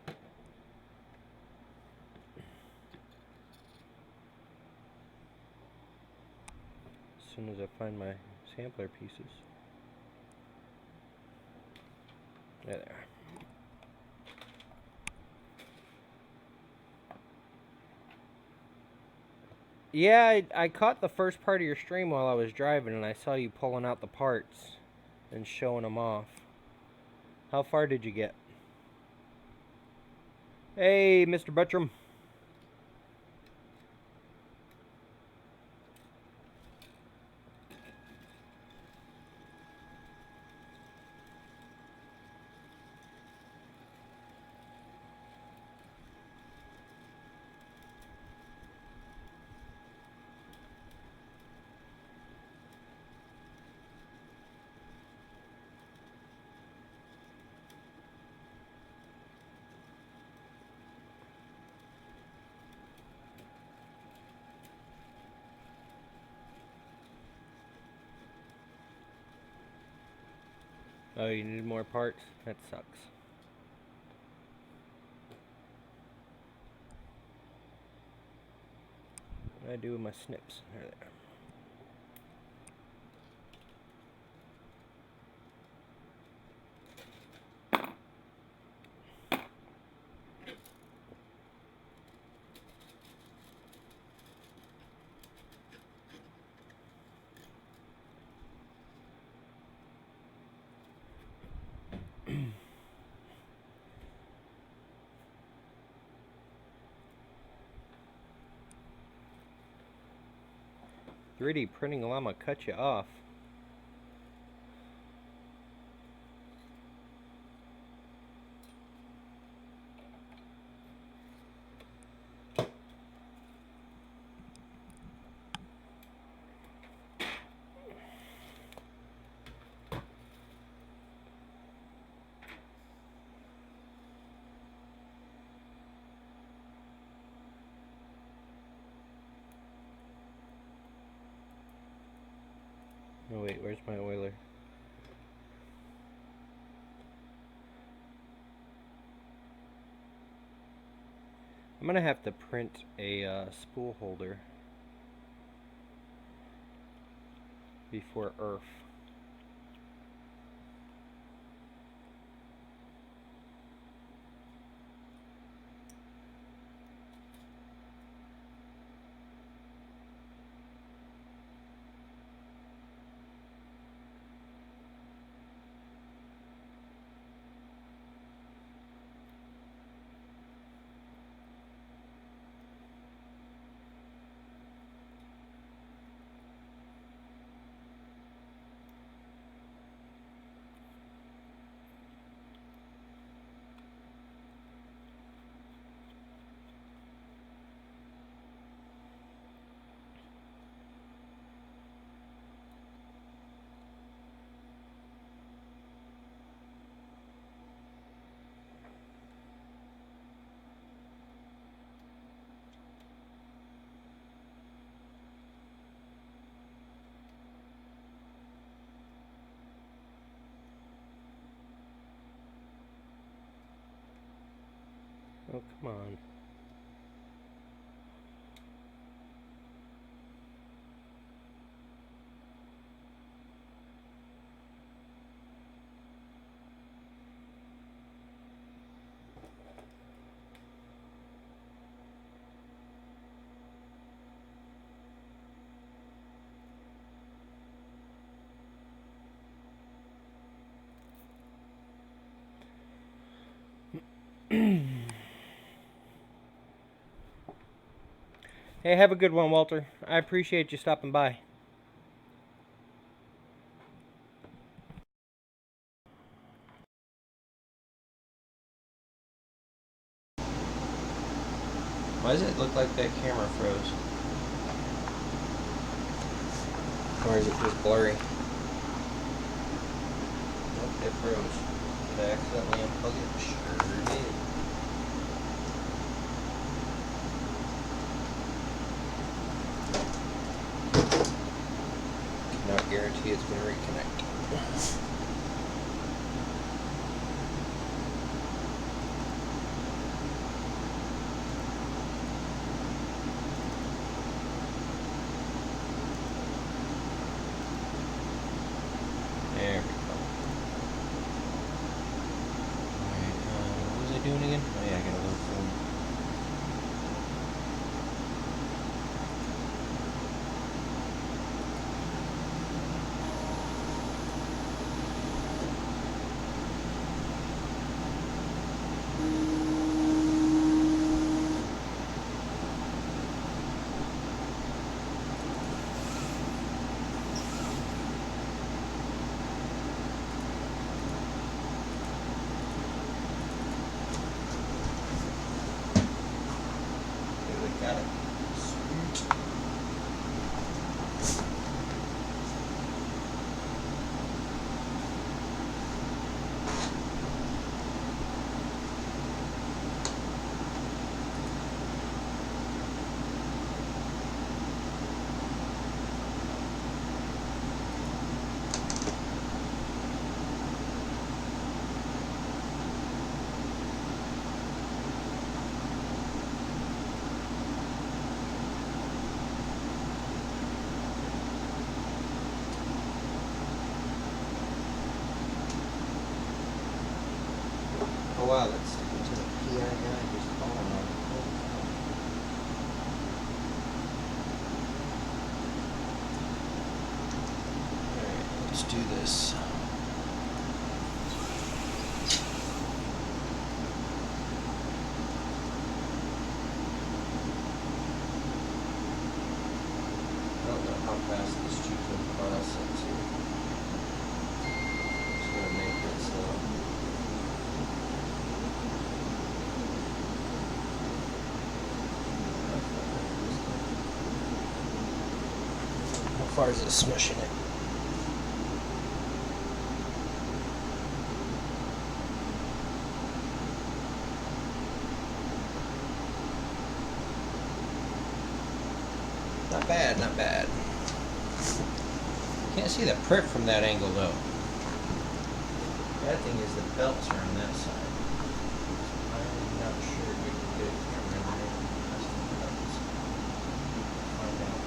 Speaker 1: As soon as I find my sampler pieces. There. Yeah, I caught the first part of your stream while I was driving, and I saw you pulling out the parts and showing them off. How far did you get? Hey, Mr. Buttram. Oh, you need more parts? That sucks. What do I do with my snips? There. .3D printing llama cut you off. Oh wait, where's my oiler? I'm gonna have to print a spool holder before earth. Oh, come on. Hey, have a good one, Walter. I appreciate you stopping by. Why does it look like that camera froze? Or is it just blurry? Nope, it froze. Did I accidentally unplug it? Sure did. Cannot guarantee it's going to reconnect. There we go. Alright, what was I doing again? Oh yeah, I gotta load film. Got it. Sweet. Oh wow, that's sticking to the PI guy just falling on it. Alright, let's do this. I don't know how fast this tube can process here. Just gonna make it slow. How far is it smushing it? Not bad, not bad. Can't see the prick from that angle though. Bad thing is the belts are on that side. I'm not sure we can get a camera in there. That's the belts. Find out.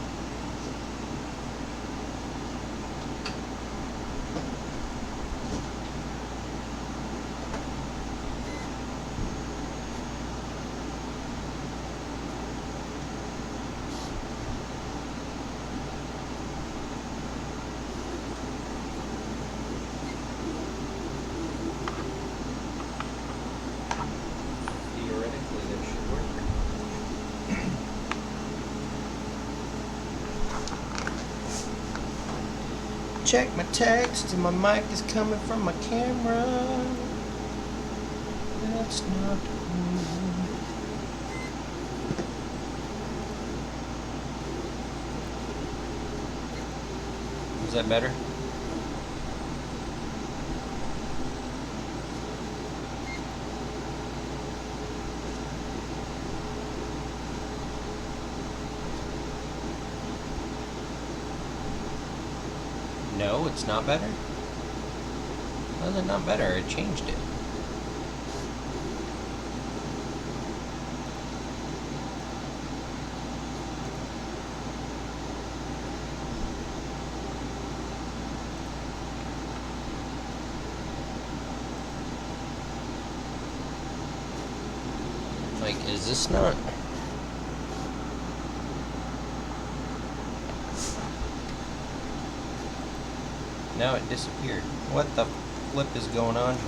Speaker 1: Theoretically, that should work. Check my text and my mic is coming from my camera. That's not cool. Is that better? No, it's not better? Why is it not better? I changed it. Like, is this not? Now it disappeared. What the flip is going on here?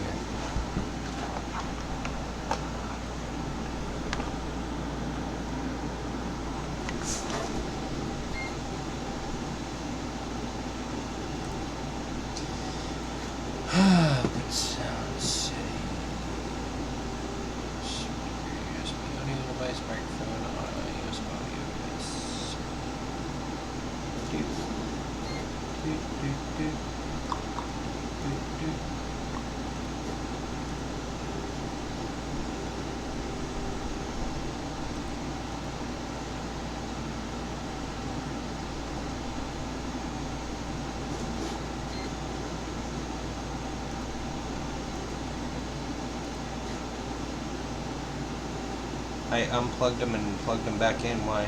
Speaker 1: Good sound setting. USB audio device, microphone, USB audio device. Doot. Doot, doot, doot. Doot, doot. I unplugged them and plugged them back in. Why?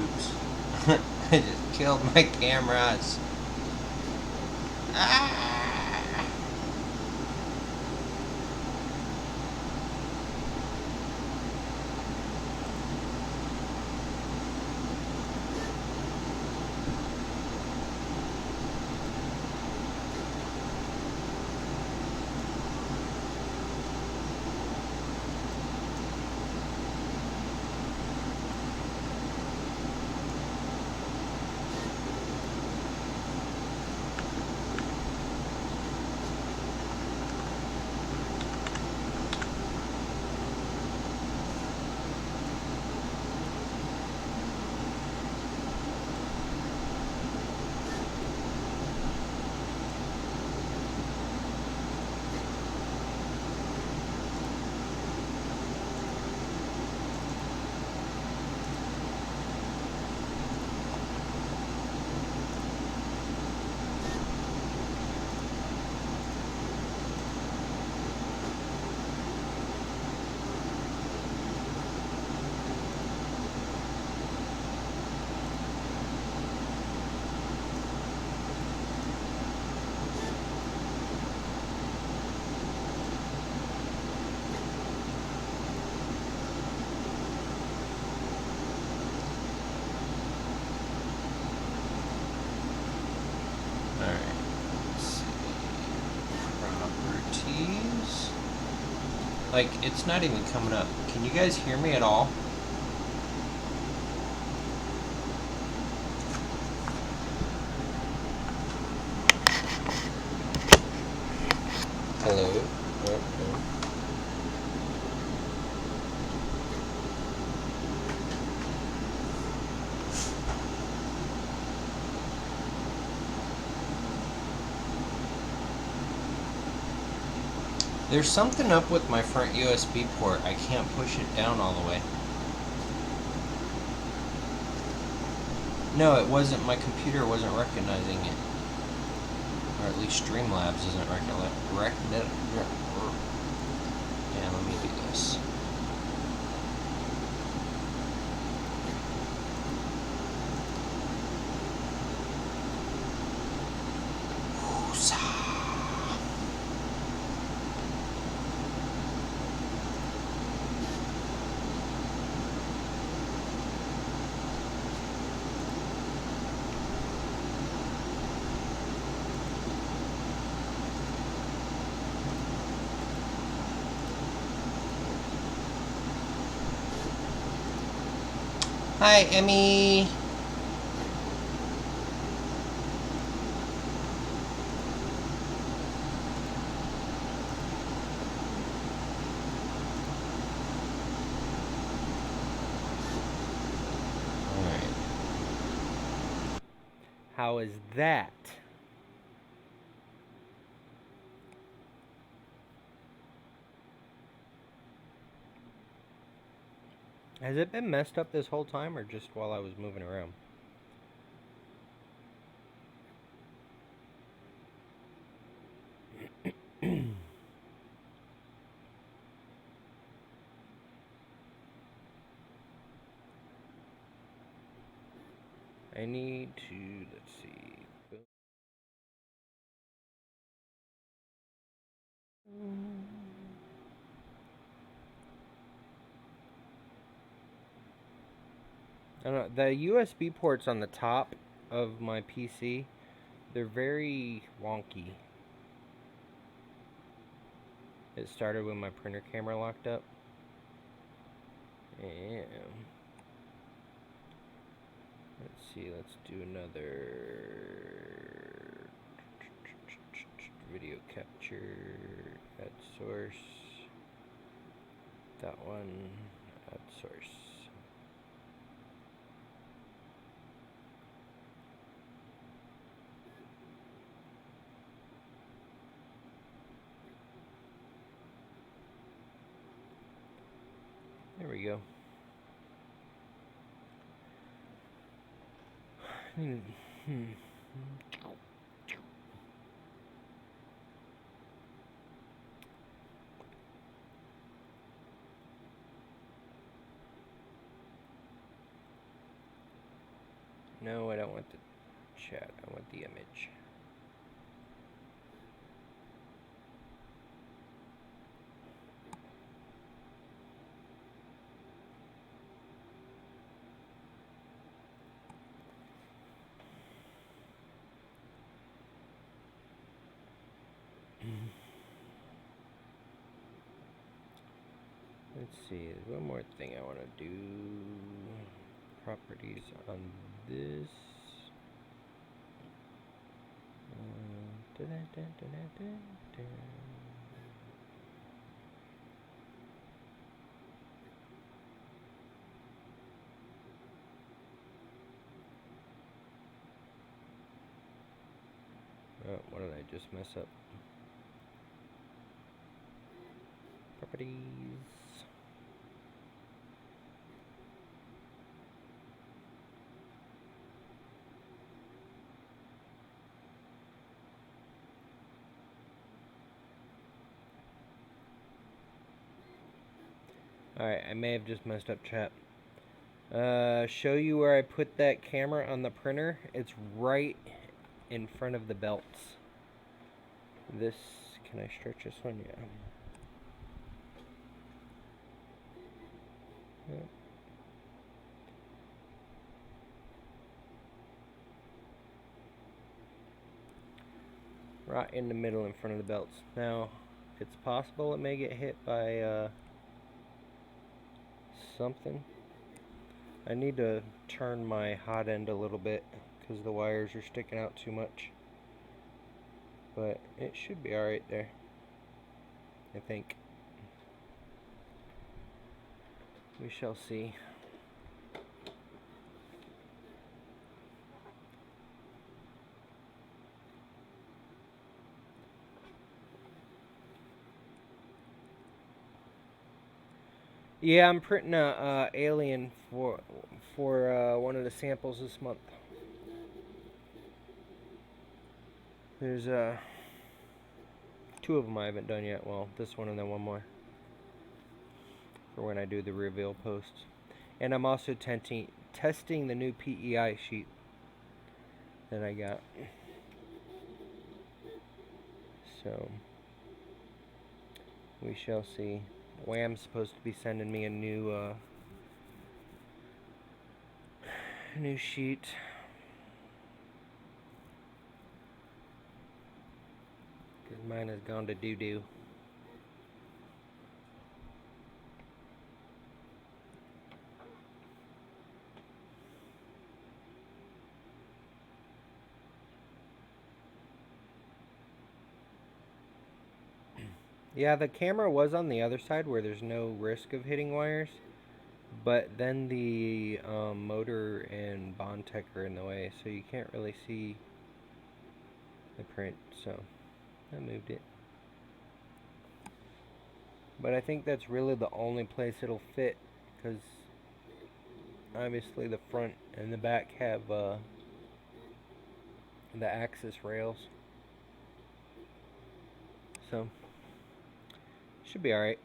Speaker 1: Oops. I just killed my cameras. Ah! Like, it's not even coming up. Can you guys hear me at all? Hello? Okay. There's something up with my front USB port. I can't push it down all the way. No, it wasn't. My computer wasn't recognizing it. Or at least Streamlabs isn't recognizing it. Yeah, let me do this. Hi, Emmy. All right. How is that? Has it been messed up this whole time, or just while I was moving around? I need to, let's see. I don't know, the USB ports on the top of my PC, they're very wonky. It started when my printer camera locked up. And let's see, let's do another video capture, add source, that one, add source. There we go. No, I don't want the chat. I want the image. Let's see, there's one more thing I want to do. Properties on this. Oh, what did I just mess up? Properties. Alright, I may have just messed up chat. Show you where I put that camera on the printer. It's right in front of the belts. This, can I stretch this one? Yeah. Yep. Right in the middle in front of the belts. Now, it's possible it may get hit by something. I need to turn my hot end a little bit because the wires are sticking out too much. But it should be alright there, I think. We shall see. Yeah, I'm printing a alien for one of the samples this month. There's two of them I haven't done yet. Well, this one and then one more for when I do the reveal posts. And I'm also testing the new PEI sheet that I got. So we shall see. Wham's supposed to be sending me a new sheet. Because mine has gone to doo-doo. Yeah, the camera was on the other side where there's no risk of hitting wires. But then the motor and bond tech are in the way, so you can't really see the print, so I moved it. But I think that's really the only place it'll fit, because obviously the front and the back have the axis rails. So, should be alright.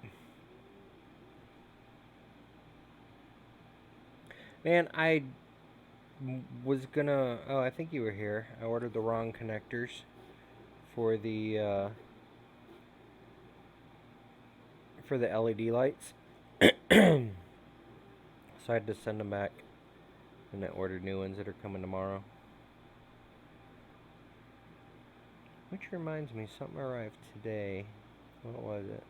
Speaker 1: Man, I was gonna... Oh, I think you were here. I ordered the wrong connectors for the LED lights. So I had to send them back. And I ordered new ones that are coming tomorrow. Which reminds me, something arrived today. What was it?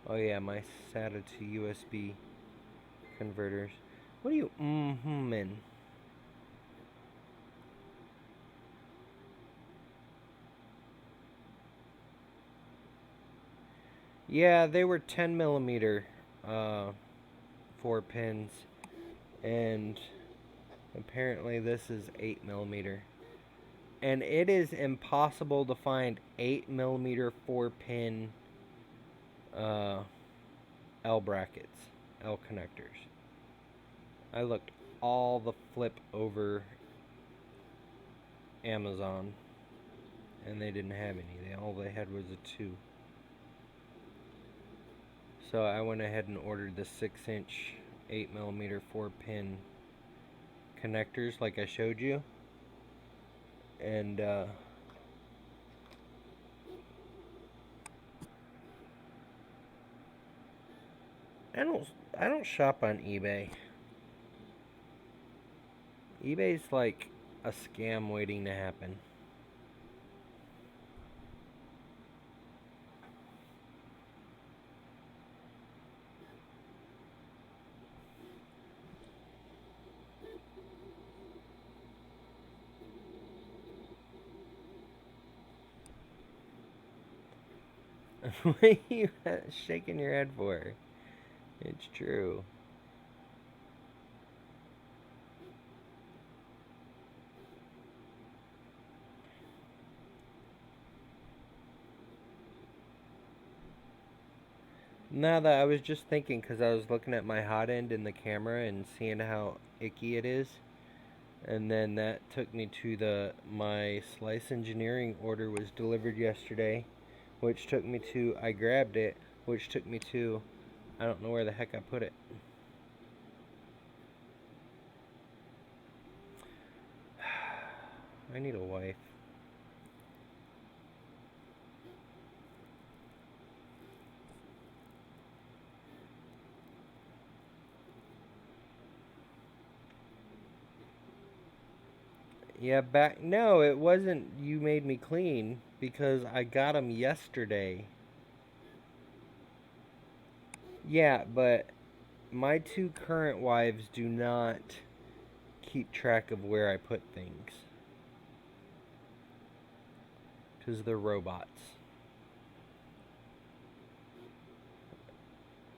Speaker 1: Oh yeah, my SATA to USB converters. What are you in? Yeah, they were 10 millimeter 4 pins, and apparently this is 8 millimeter. And it is impossible to find 8 millimeter 4 pin L brackets, L connectors. I looked all the flip over Amazon, and they didn't have any. All they had was a 2. So I went ahead and ordered the 6-inch 8 millimeter 4 pin connectors like I showed you. And I don't shop on eBay. eBay's like a scam waiting to happen. What are you shaking your head for? It's true. Now that I was just thinking, because I was looking at my hot end in the camera and seeing how icky it is, and then that took me to my slice engineering order was delivered yesterday, which took me to, I grabbed it, which took me to, I don't know where the heck I put it. I need a wife. Yeah, no, it wasn't you made me clean, because I got them yesterday. Yeah, but my 2 current wives do not keep track of where I put things, because they're robots.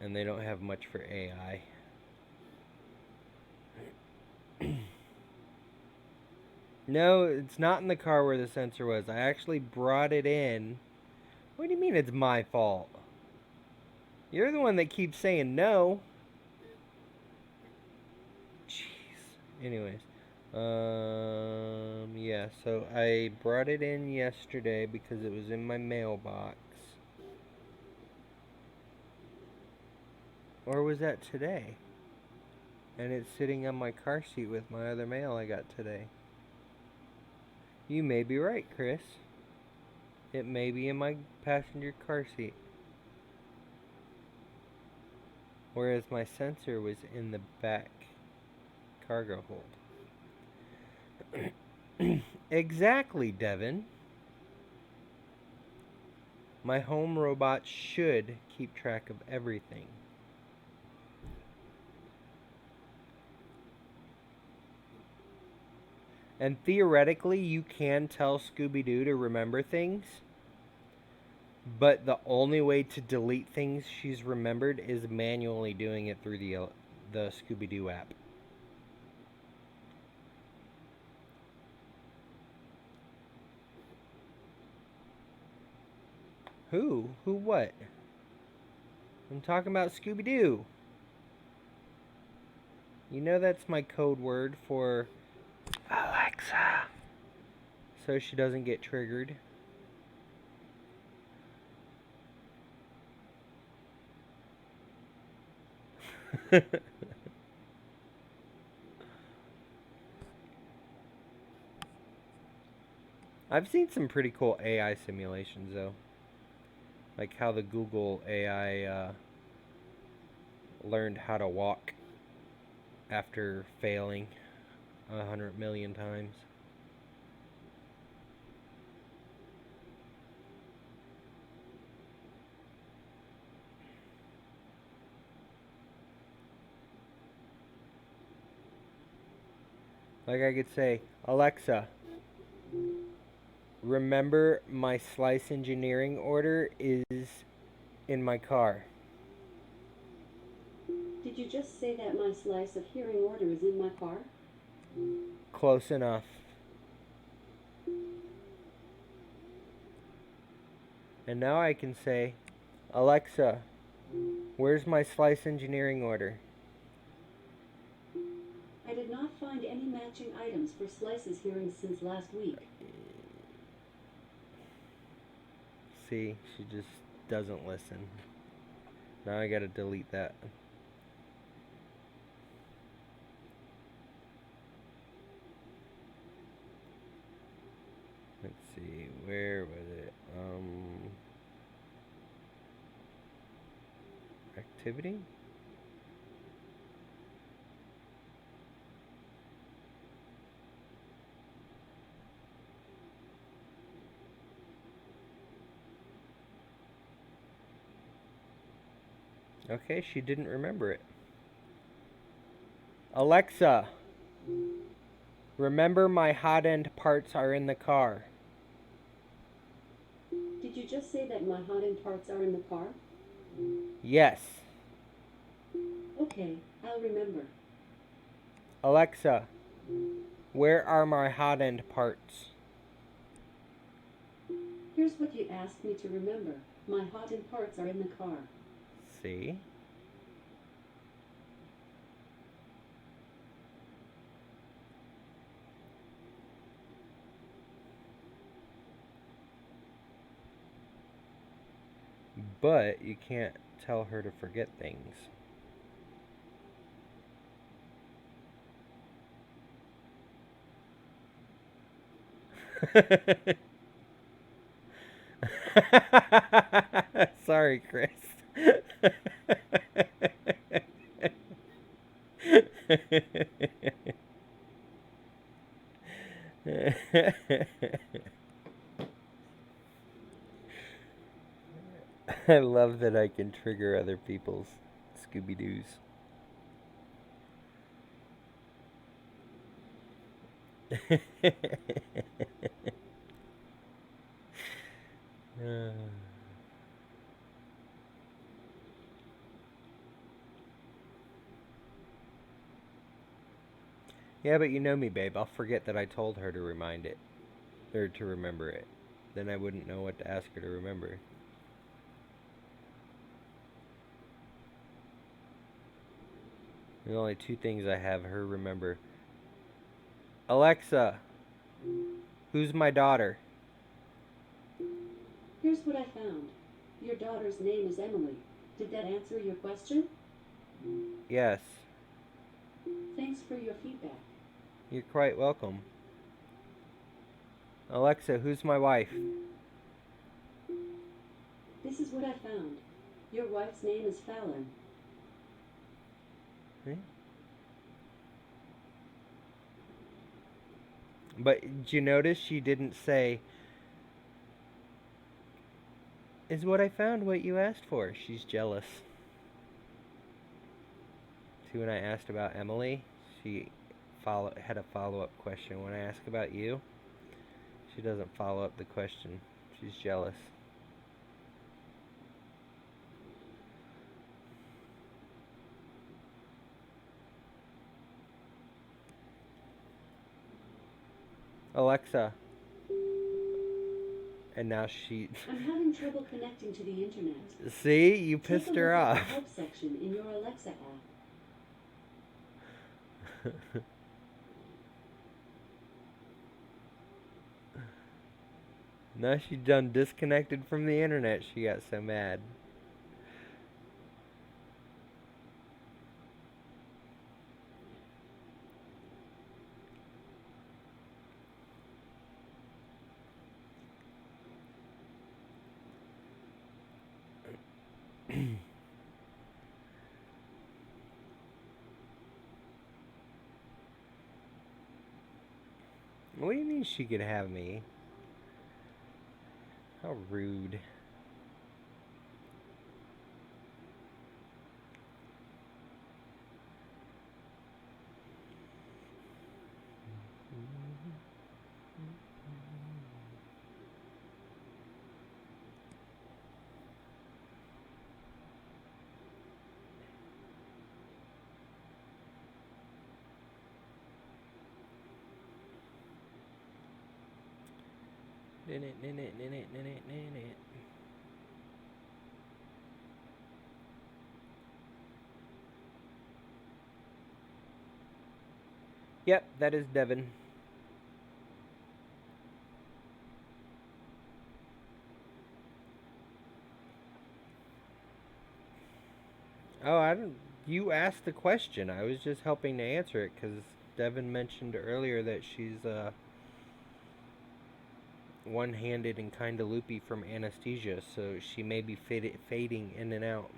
Speaker 1: And they don't have much for AI. No, it's not in the car where the sensor was. I actually brought it in. What do you mean it's my fault? You're the one that keeps saying no. Jeez. Anyways. Yeah, so I brought it in yesterday because it was in my mailbox. Or was that today? And it's sitting on my car seat with my other mail I got today. You may be right, Chris. It may be in my passenger car seat. Whereas my sensor was in the back cargo hold. Exactly, Devin. My home robot should keep track of everything. And theoretically, you can tell Scooby-Doo to remember things. But the only way to delete things she's remembered is manually doing it through the Scooby-Doo app. Who? Who what? I'm talking about Scooby-Doo. You know that's my code word for Alexa. So she doesn't get triggered. I've seen some pretty cool AI simulations, though. Like how the Google AI learned how to walk after failing 100 million times. Like I could say, Alexa, remember my slice engineering order is in my car.
Speaker 2: Did you just say that my slice of hearing order is in my car?
Speaker 1: Close enough. And now I can say, Alexa, where's my slice engineering order?
Speaker 2: I did not find any matching items for slices hearing since last week.
Speaker 1: See, she just doesn't listen. Now I gotta delete that. Let's see, where was it? Activity? Okay, she didn't remember it. Alexa, remember my hot end parts are in the car.
Speaker 2: Did you just say that my hot end parts are in the car?
Speaker 1: Yes.
Speaker 2: Okay, I'll remember.
Speaker 1: Alexa, where are my hot end parts?
Speaker 2: Here's what you asked me to remember. My hot end parts are in the car.
Speaker 1: See? But you can't tell her to forget things. Sorry, Chris. I love that I can trigger other people's Scooby-Doos. Yeah, but you know me, babe. I'll forget that I told her to remind it. Or to remember it. Then I wouldn't know what to ask her to remember. There's only two things I have her remember. Alexa, who's my daughter?
Speaker 2: Here's what I found. Your daughter's name is Emily. Did that answer your question?
Speaker 1: Yes.
Speaker 2: Thanks for your feedback.
Speaker 1: You're quite welcome. Alexa, who's my wife?
Speaker 2: This is what I found. Your wife's name is Fallon.
Speaker 1: But did you notice she didn't say, is what I found what you asked for? She's jealous. See, when I asked about Emily, she had a follow-up question. When I ask about you, she doesn't follow up the question. She's jealous. Alexa. And now she...
Speaker 2: I'm having trouble connecting to the internet.
Speaker 1: See? You pissed her off.
Speaker 2: Take a look at the help section in your Alexa app.
Speaker 1: Now she done disconnected from the internet. She got so mad. What do you mean she could have me? How rude. Yep, that is Devin. Oh, I don't. You asked the question. I was just helping to answer it because Devin mentioned earlier that she's one-handed and kind of loopy from anesthesia, so she may be fading in and out.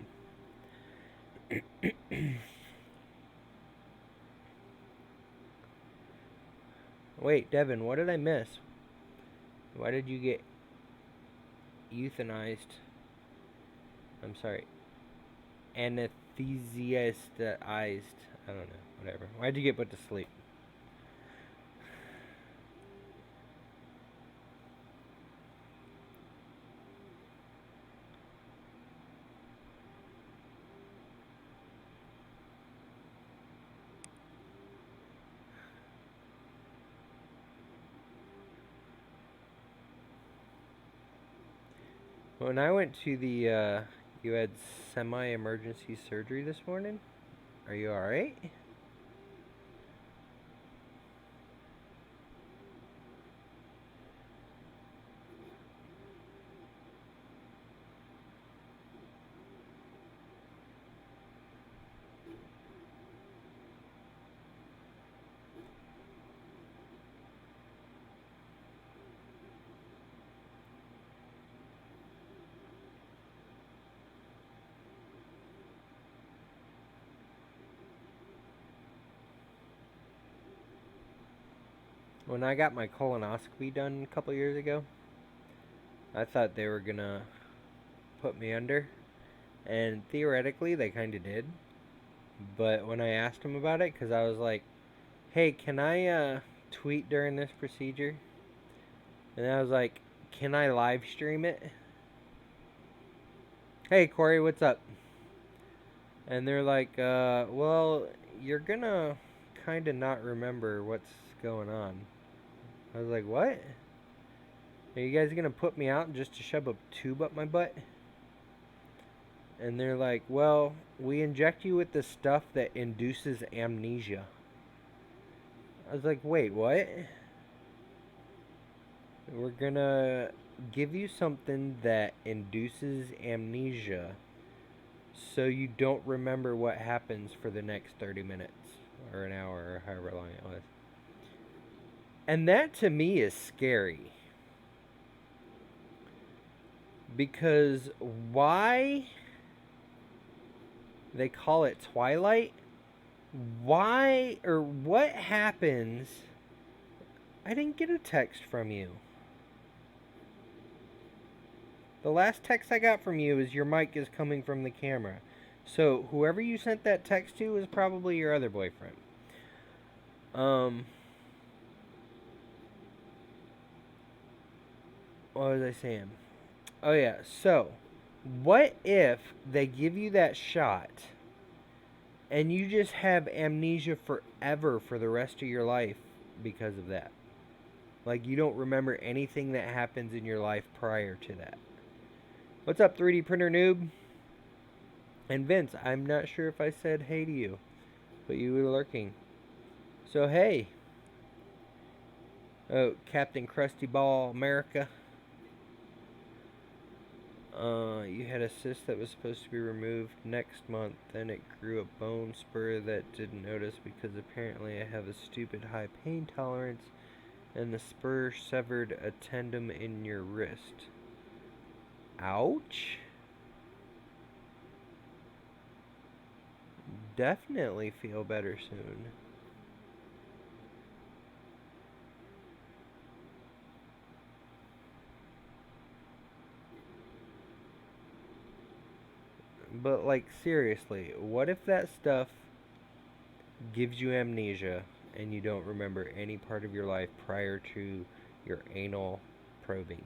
Speaker 1: Wait, Devin, what did I miss? Why did you get euthanized? I'm sorry. Anesthetized. I don't know. Whatever. Why'd you get put to sleep? When I went to the, you had semi-emergency surgery this morning? Are you alright? When I got my colonoscopy done a couple years ago, I thought they were gonna put me under, and theoretically they kind of did. But when I asked them about it, because I was like, "Hey, can I tweet during this procedure?" And I was like, "Can I live stream it?" Hey, Corey, what's up? And they're like, "Well, you're gonna kind of not remember what's going on." I was like, "What? Are you guys gonna put me out just to shove a tube up my butt?" And they're like, "Well, we inject you with the stuff that induces amnesia." I was like, "Wait, what?" "We're gonna give you something that induces amnesia so you don't remember what happens for the next 30 minutes or an hour or however long it was." And that to me is scary. Because why they call it Twilight? Why or what happens? I didn't get a text from you. The last text I got from you is your mic is coming from the camera. So whoever you sent that text to is probably your other boyfriend. What was I saying? Oh yeah, so what if they give you that shot and you just have amnesia forever for the rest of your life because of that? Like you don't remember anything that happens in your life prior to that. What's up, 3D printer noob? And Vince, I'm not sure if I said hey to you, but you were lurking. So hey. Oh, Captain Krusty Ball America. You had a cyst that was supposed to be removed next month. Then it grew a bone spur that didn't notice because apparently I have a stupid high pain tolerance, and the spur severed a tendon in your wrist. Ouch. Definitely feel better soon. But, like, seriously, what if that stuff gives you amnesia and you don't remember any part of your life prior to your anal probing?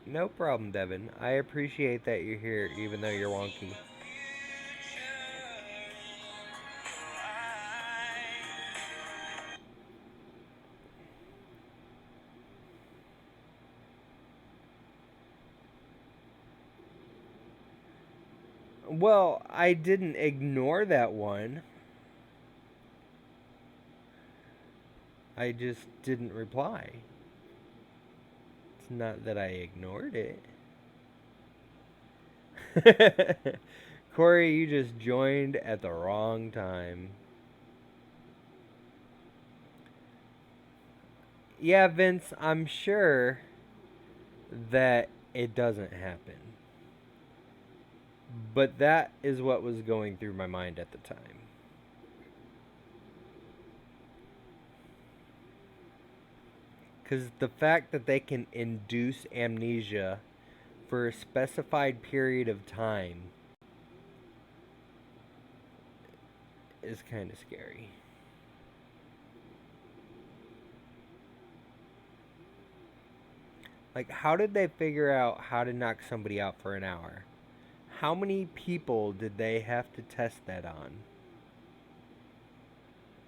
Speaker 1: No problem, Devin. I appreciate that you're here, even though you're wonky. Well, I didn't ignore that one. I just didn't reply. It's not that I ignored it. Corey, you just joined at the wrong time. Yeah, Vince, I'm sure that it doesn't happen. But that is what was going through my mind at the time. Because the fact that they can induce amnesia for a specified period of time is kind of scary. Like, how did they figure out how to knock somebody out for an hour? How many people did they have to test that on?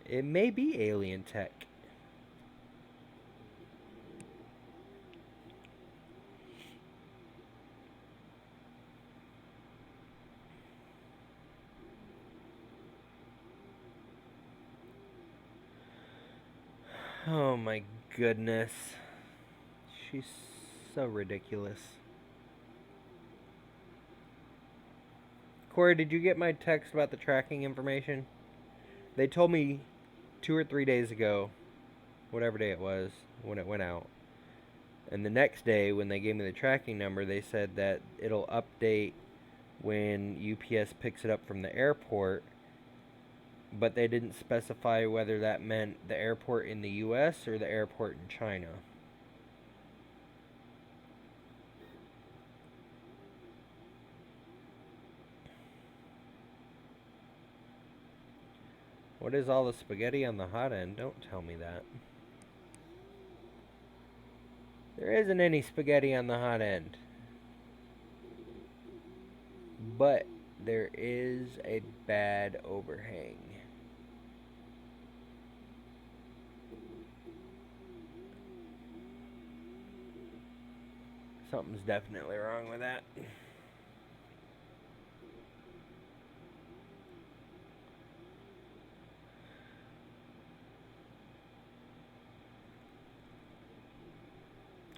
Speaker 1: It may be alien tech. Oh my goodness. She's so ridiculous. Corey, did you get my text about the tracking information? They told me 2 or 3 days ago, whatever day it was, when it went out. And the next day, when they gave me the tracking number, they said that it'll update when UPS picks it up from the airport. But they didn't specify whether that meant the airport in the US or the airport in China. What is all the spaghetti on the hot end? Don't tell me that. There isn't any spaghetti on the hot end. But there is a bad overhang. Something's definitely wrong with that.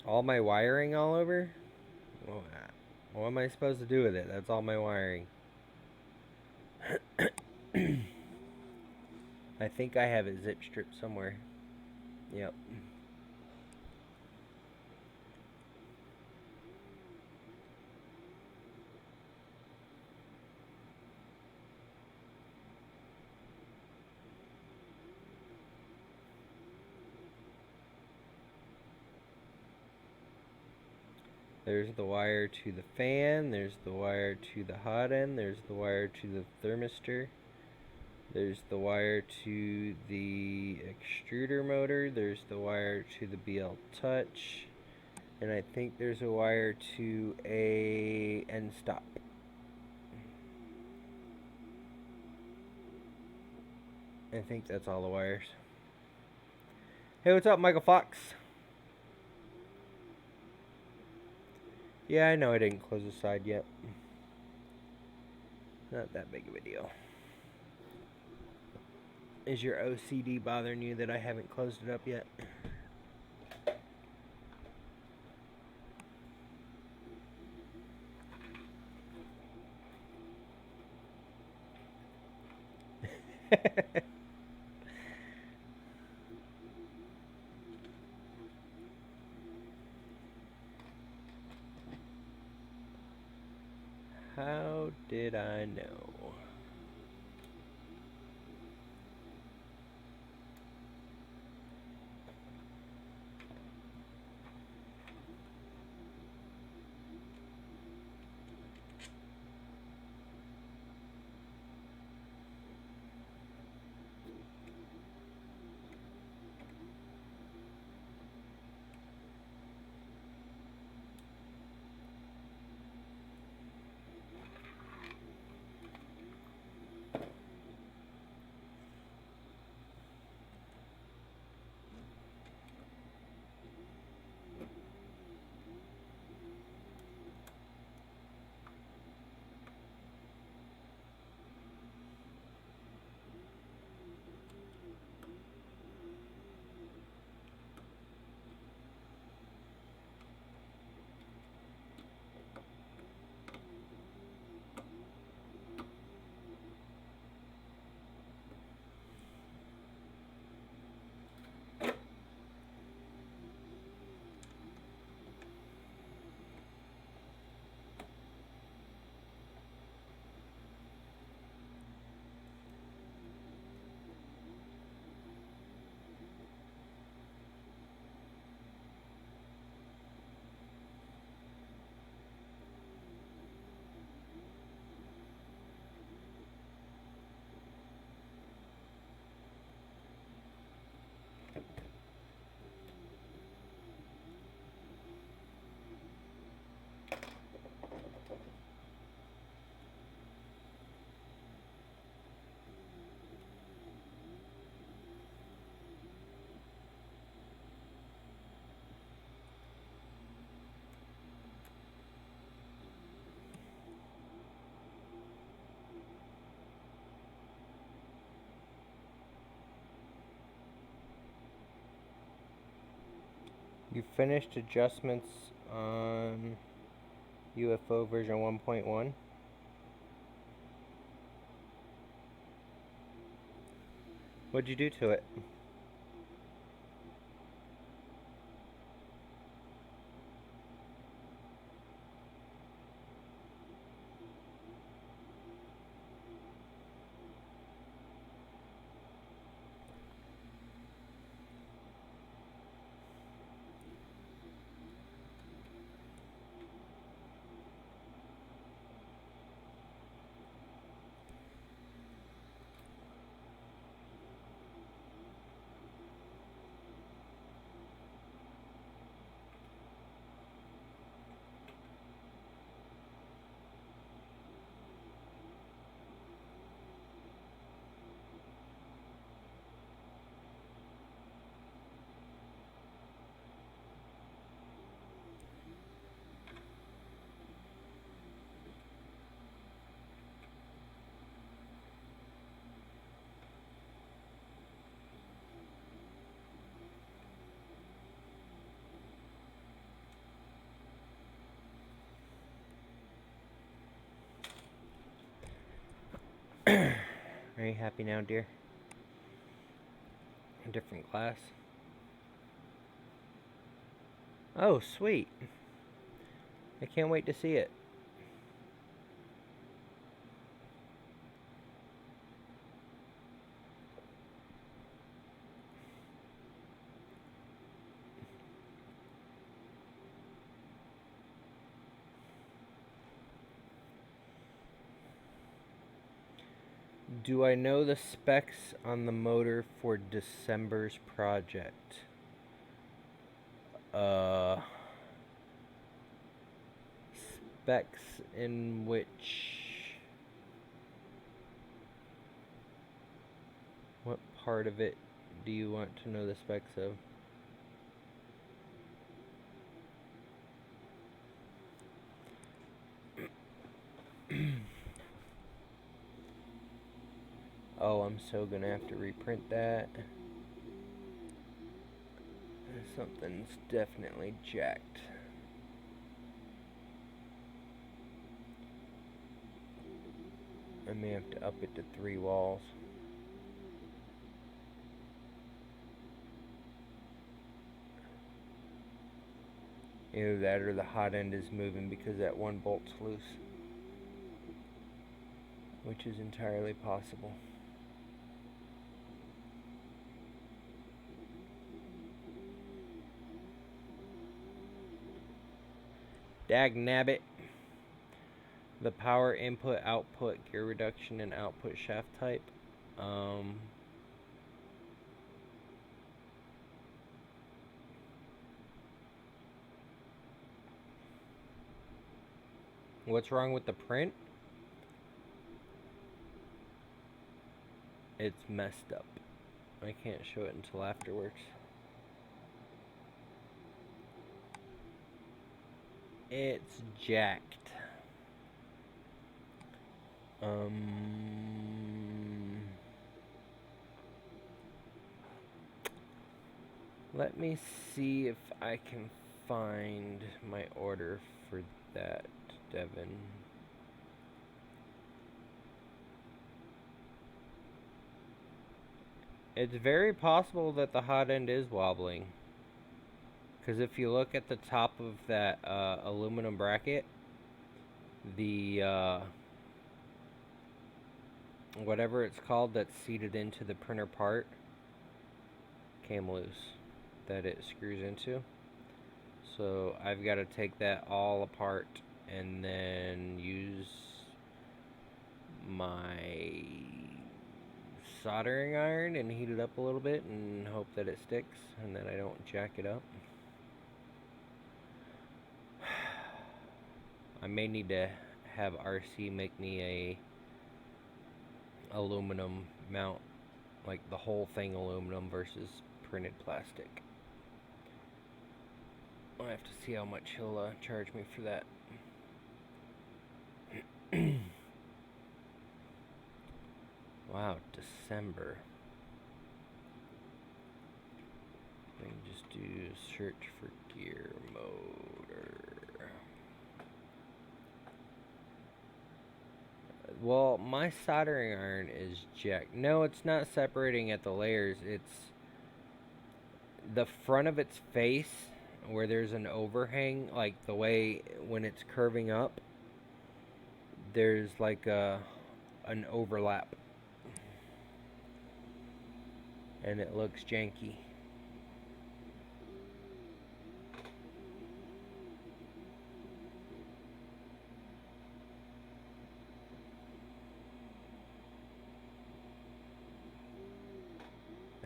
Speaker 1: All my wiring all over? What am I supposed to do with it? That's all my wiring. I think I have it zip stripped somewhere. Yep. There's the wire to the fan, there's the wire to the hot end, there's the wire to the thermistor, there's the wire to the extruder motor, there's the wire to the BL Touch, and I think there's a wire to a end stop. I think that's all the wires. Hey, what's up, Michael Fox? Yeah, I know I didn't close the side yet. Not that big of a deal. Is your OCD bothering you that I haven't closed it up yet? How did I know? You finished adjustments on UFO version 1.1? What'd you do to it? Are you happy now, dear? A different class? Oh, sweet. I can't wait to see it. Do I know the specs on the motor for December's project? Specs in which... What part of it do you want to know the specs of? Oh, I'm so gonna have to reprint that. Something's definitely jacked. I may have to up it to 3 walls. Either that or the hot end is moving because that one bolt's loose. which is entirely possible. Dagnabbit. The power input, output, gear reduction, and output shaft type. What's wrong with the print? It's messed up. I can't show it until afterwards. It's jacked. Let me see if I can find my order for that, Devin. It's very possible that the hot end is wobbling. Because if you look at the top of that aluminum bracket, the whatever it's called that's seated into the printer part came loose, that it screws into. So I've got to take that all apart and then use my soldering iron and heat it up a little bit and hope that it sticks and that I don't jack it up. I may need to have RC make me a aluminum mount, like the whole thing aluminum versus printed plastic. I'll have to see how much he'll charge me for that. Wow, December. Let me just do search for gear motor. Well, my soldering iron is jacked. No, it's not separating at the layers. It's the front of its face where there's an overhang, like the way when it's curving up, there's like an overlap. And it looks janky.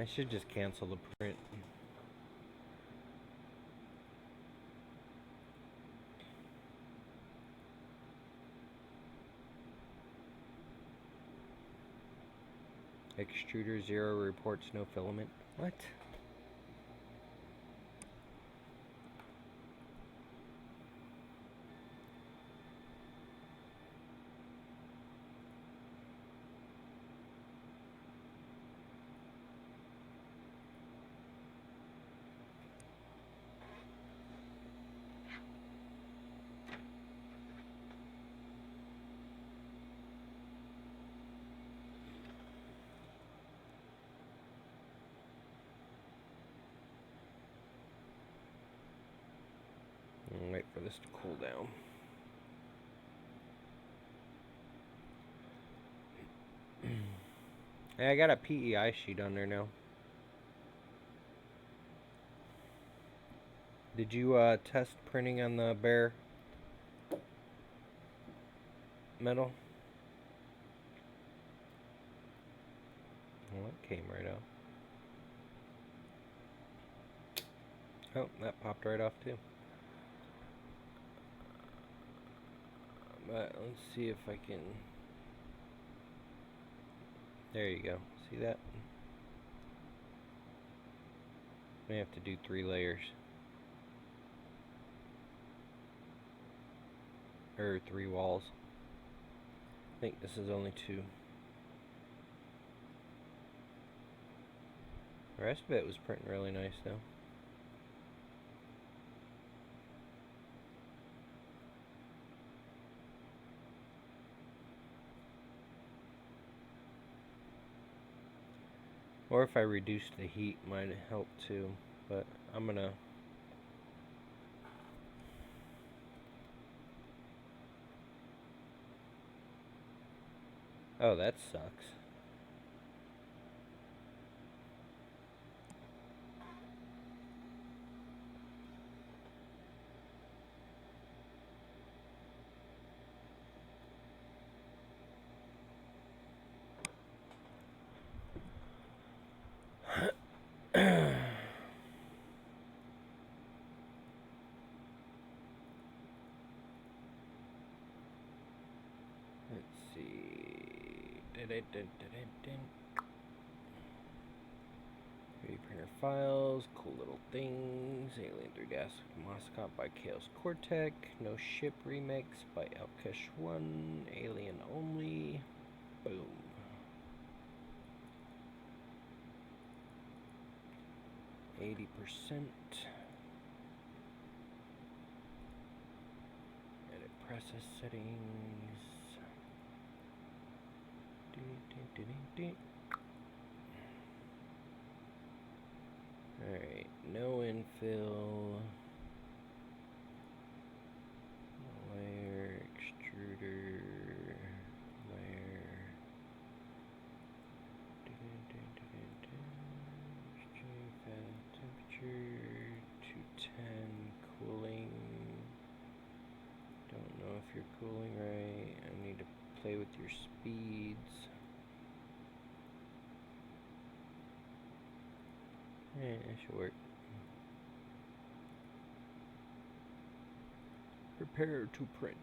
Speaker 1: I should just cancel the print. Extruder 0 reports no filament. What? Wait for this to cool down. Hey, I got a PEI sheet on there now. Did you test printing on the bare metal? Well, it came right out. Oh, that popped right off too. But let's see if I can... There you go. See that? We have to do 3 layers. Or 3 walls. I think this is only 2. The rest of it was printing really nice though. Or if I reduce the heat might help too, but I'm gonna Oh, that sucks. Let's see. Printer files, cool little things. Alien 3 Gas Moscot by Chaos Cortec. No Ship Remix by Elkesh 1. Alien Only. Boom. %. Edit process settings. Alright, no infill. Layer, extruder, layer. Temperature, 210, cooling. Don't know if you're cooling right. I need to play with your speeds. Yeah, it should work. Prepare to print.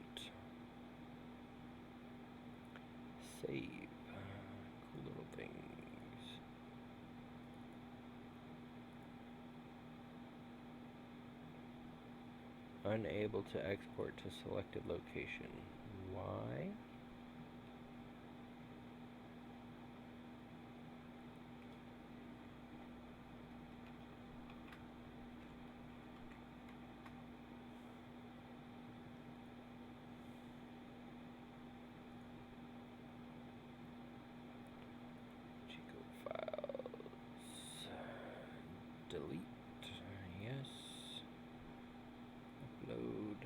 Speaker 1: Save. Cool little things. Unable to export to selected location. Why? Delete. Yes. Upload.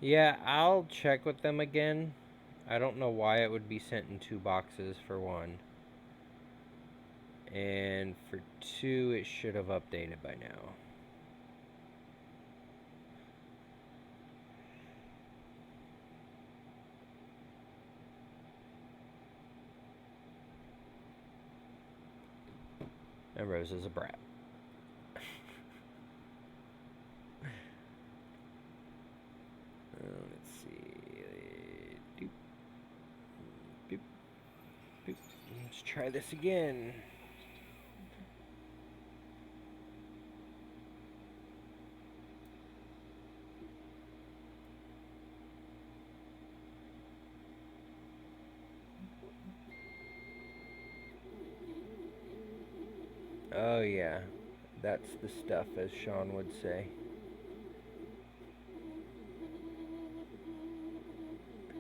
Speaker 1: Yeah, I'll check with them again. I don't know why it would be sent in 2 boxes for one. And for 2, it should have updated by now. And Rose is a brat. Let's see. Doop. Doop. Doop. Let's try this again. Oh yeah, that's the stuff, as Sean would say.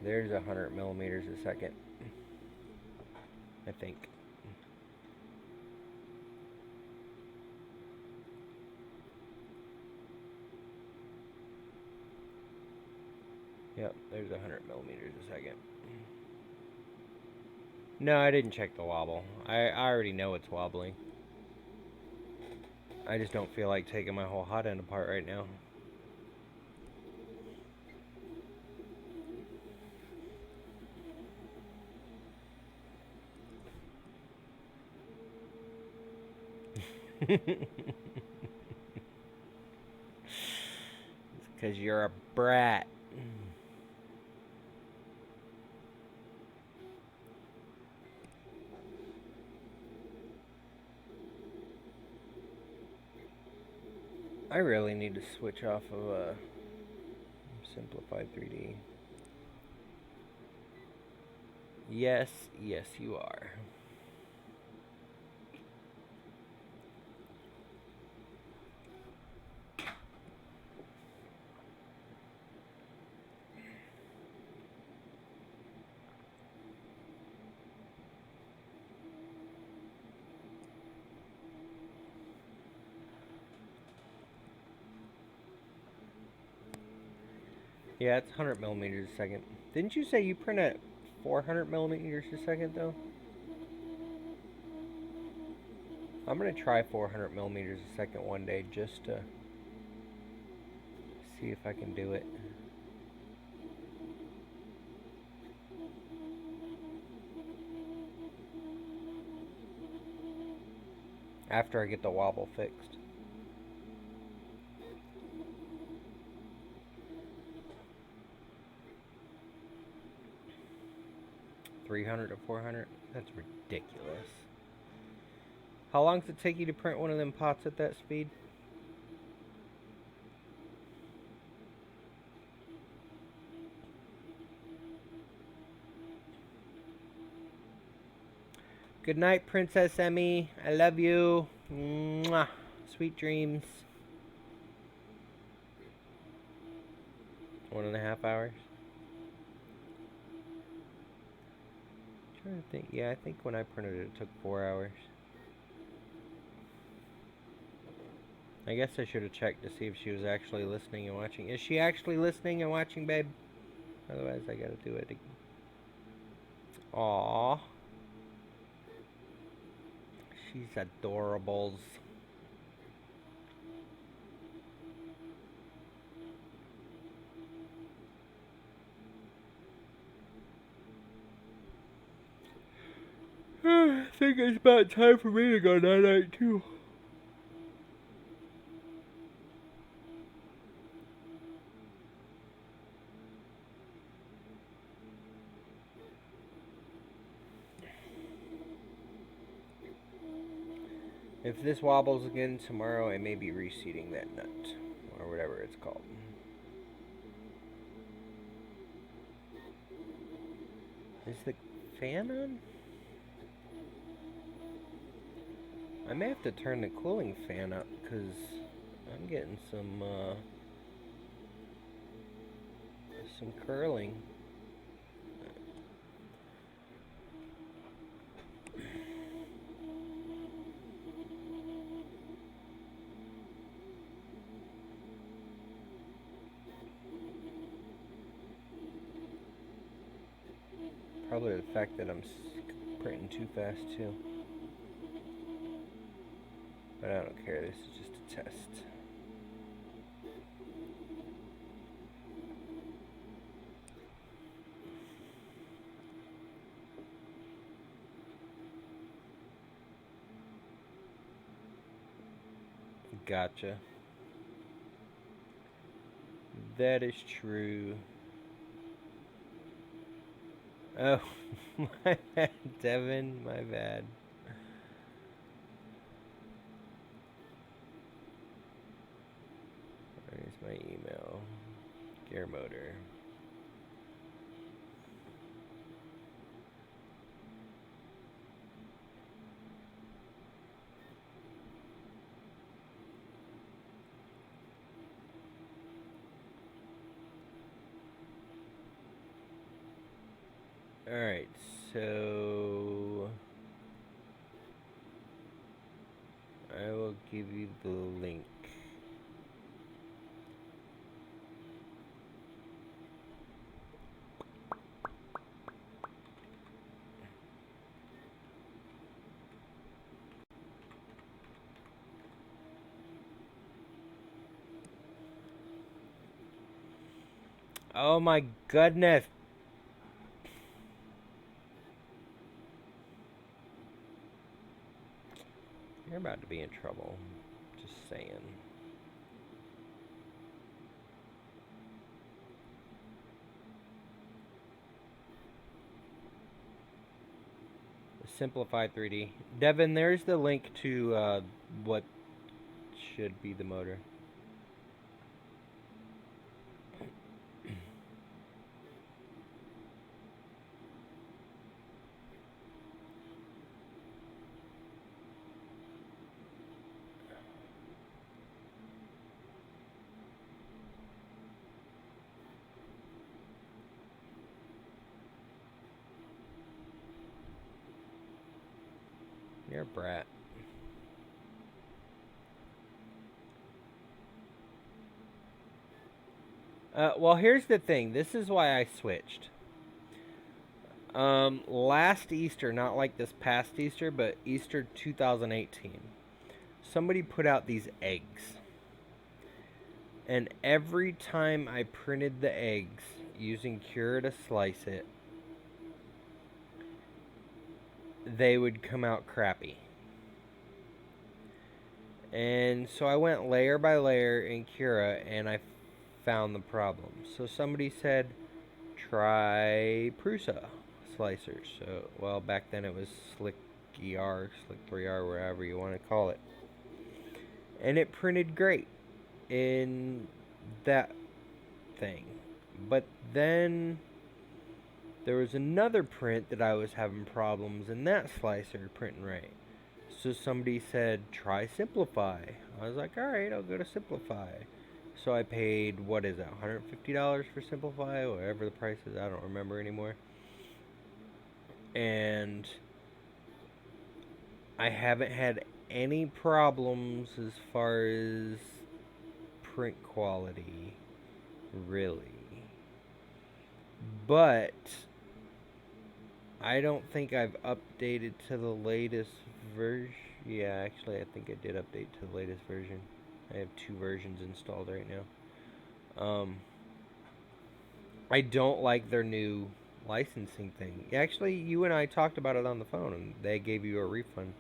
Speaker 1: There's 100 millimeters a second, I think. Yep, there's 100 millimeters a second. No, I didn't check the wobble. I already know it's wobbling. I just don't feel like taking my whole hot end apart right now. It's because you're a brat. I really need to switch off of Simplified 3D. Yes, yes you are. Yeah, it's 100 millimeters a second. Didn't you say you print at 400 millimeters a second, though? I'm going to try 400 millimeters a second one day just to see if I can do it. After I get the wobble fixed. $300 to $400? That's ridiculous. How long does it take you to print one of them pots at that speed? Good night, Princess Emmy. I love you. Mwah. Sweet dreams. 1.5 hours. I'm trying to think. Yeah, I think when I printed it took 4 hours. I guess I should have checked to see if she was actually listening and watching. Is she actually listening and watching, babe? Otherwise, I gotta do it again. Aww. She's adorables. I think it's about time for me to go night-night, too. If this wobbles again tomorrow, I may be reseating that nut. Or whatever it's called. Is the fan on? I may have to turn the cooling fan up, because I'm getting some curling. Probably the fact that I'm printing too fast, too. But I don't care, this is just a test. Gotcha. That is true. Oh, my bad, Devin, my bad. Where's my email? Gear motor. Alright, so I will give you the link. Oh my goodness. You're about to be in trouble. Just saying. Simplified 3D. Devin, there's the link to what should be the motor. You're a brat. Well, here's the thing. This is why I switched. Last Easter, not like this past Easter, but Easter 2018, somebody put out these eggs. And every time I printed the eggs using Cura to slice it, they would come out crappy. And so I went layer by layer in Cura and I found the problem. So somebody said, try Prusa slicers. So, well, back then it was Slick ER, Slick 3R, wherever you want to call it. And it printed great in that thing. But then there was another print that I was having problems in that slicer printing right. So somebody said, try Simplify. I was like, alright, I'll go to Simplify. So I paid, what is it, $150 for Simplify? Whatever the price is, I don't remember anymore. And I haven't had any problems as far as print quality, really. But I don't think I've updated to the latest version. Yeah, actually, I think I did update to the latest version. I have 2 versions installed right now. I don't like their new licensing thing. Actually, you and I talked about it on the phone, and they gave you a refund.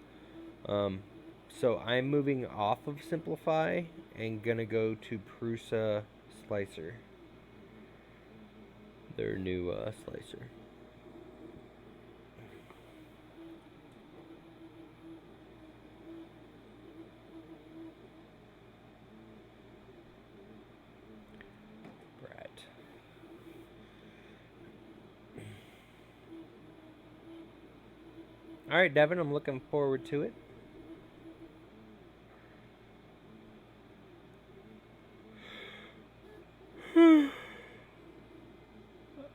Speaker 1: So I'm moving off of Simplify and gonna go to Prusa Slicer. Their new slicer. Right. Alright, Devin, I'm looking forward to it.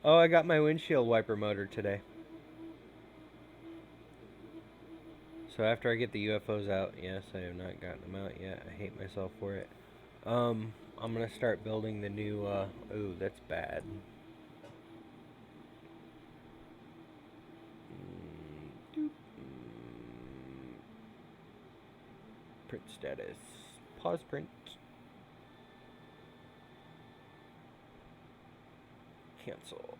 Speaker 1: Oh, I got my windshield wiper motor today. So after I get the UFOs out, yes, I have not gotten them out yet. I hate myself for it. I'm gonna start building the new, ooh, that's bad. Print status. Pause print. Cancel.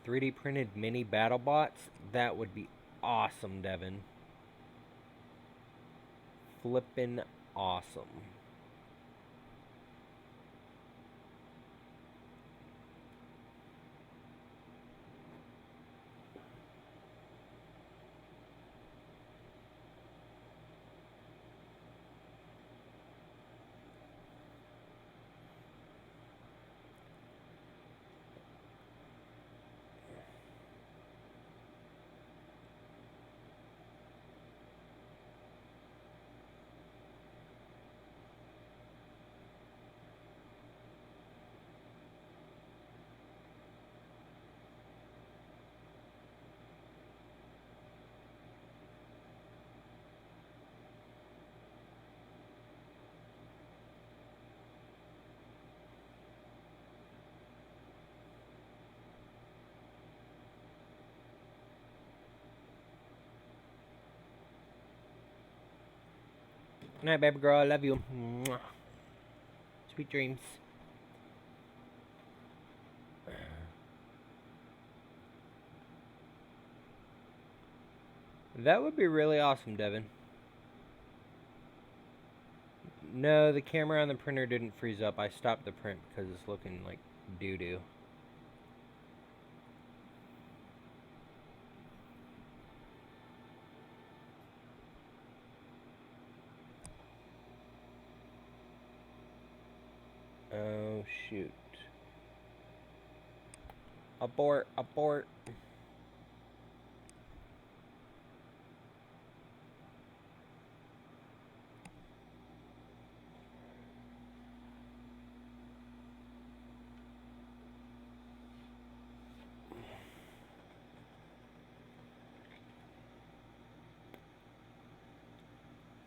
Speaker 1: $3D printed mini battle bots? That would be awesome, Devin. Flippin' awesome. Good night, baby girl. I love you. Mwah. Sweet dreams. That would be really awesome, Devin. No, the camera on the printer didn't freeze up. I stopped the print because it's looking like doo-doo. Oh, shoot. Abort, abort.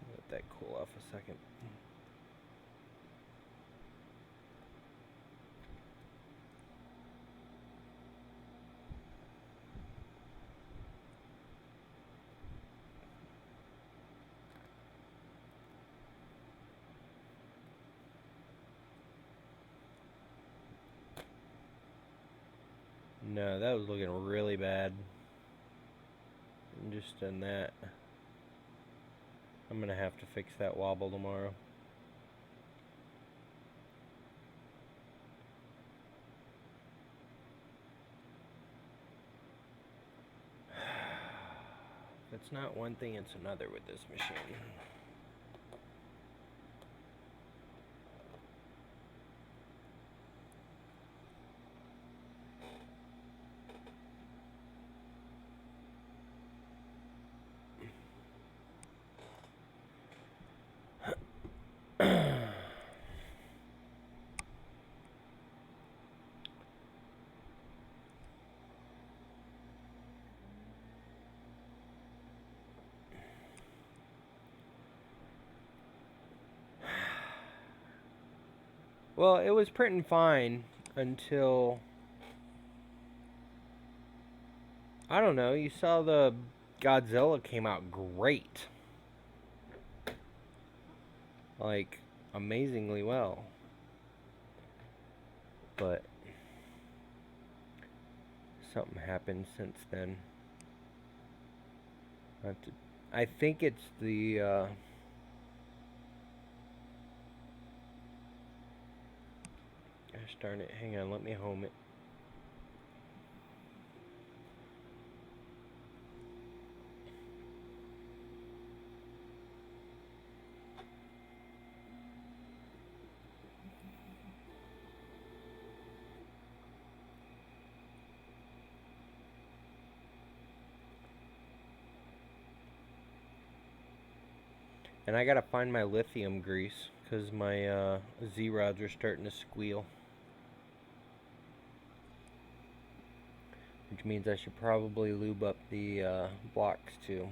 Speaker 1: What the that cool off a second. No, that was looking really bad. I'm just done that. I'm gonna have to fix that wobble tomorrow. If it's not one thing, it's another with this machine. Well, it was printing fine until, I don't know, you saw the Godzilla came out great. Like, amazingly well. But something happened since then. I think it's the gosh darn it, hang on, let me home it. And I gotta find my lithium grease because my Z-rods are starting to squeal. Which means I should probably lube up the blocks too.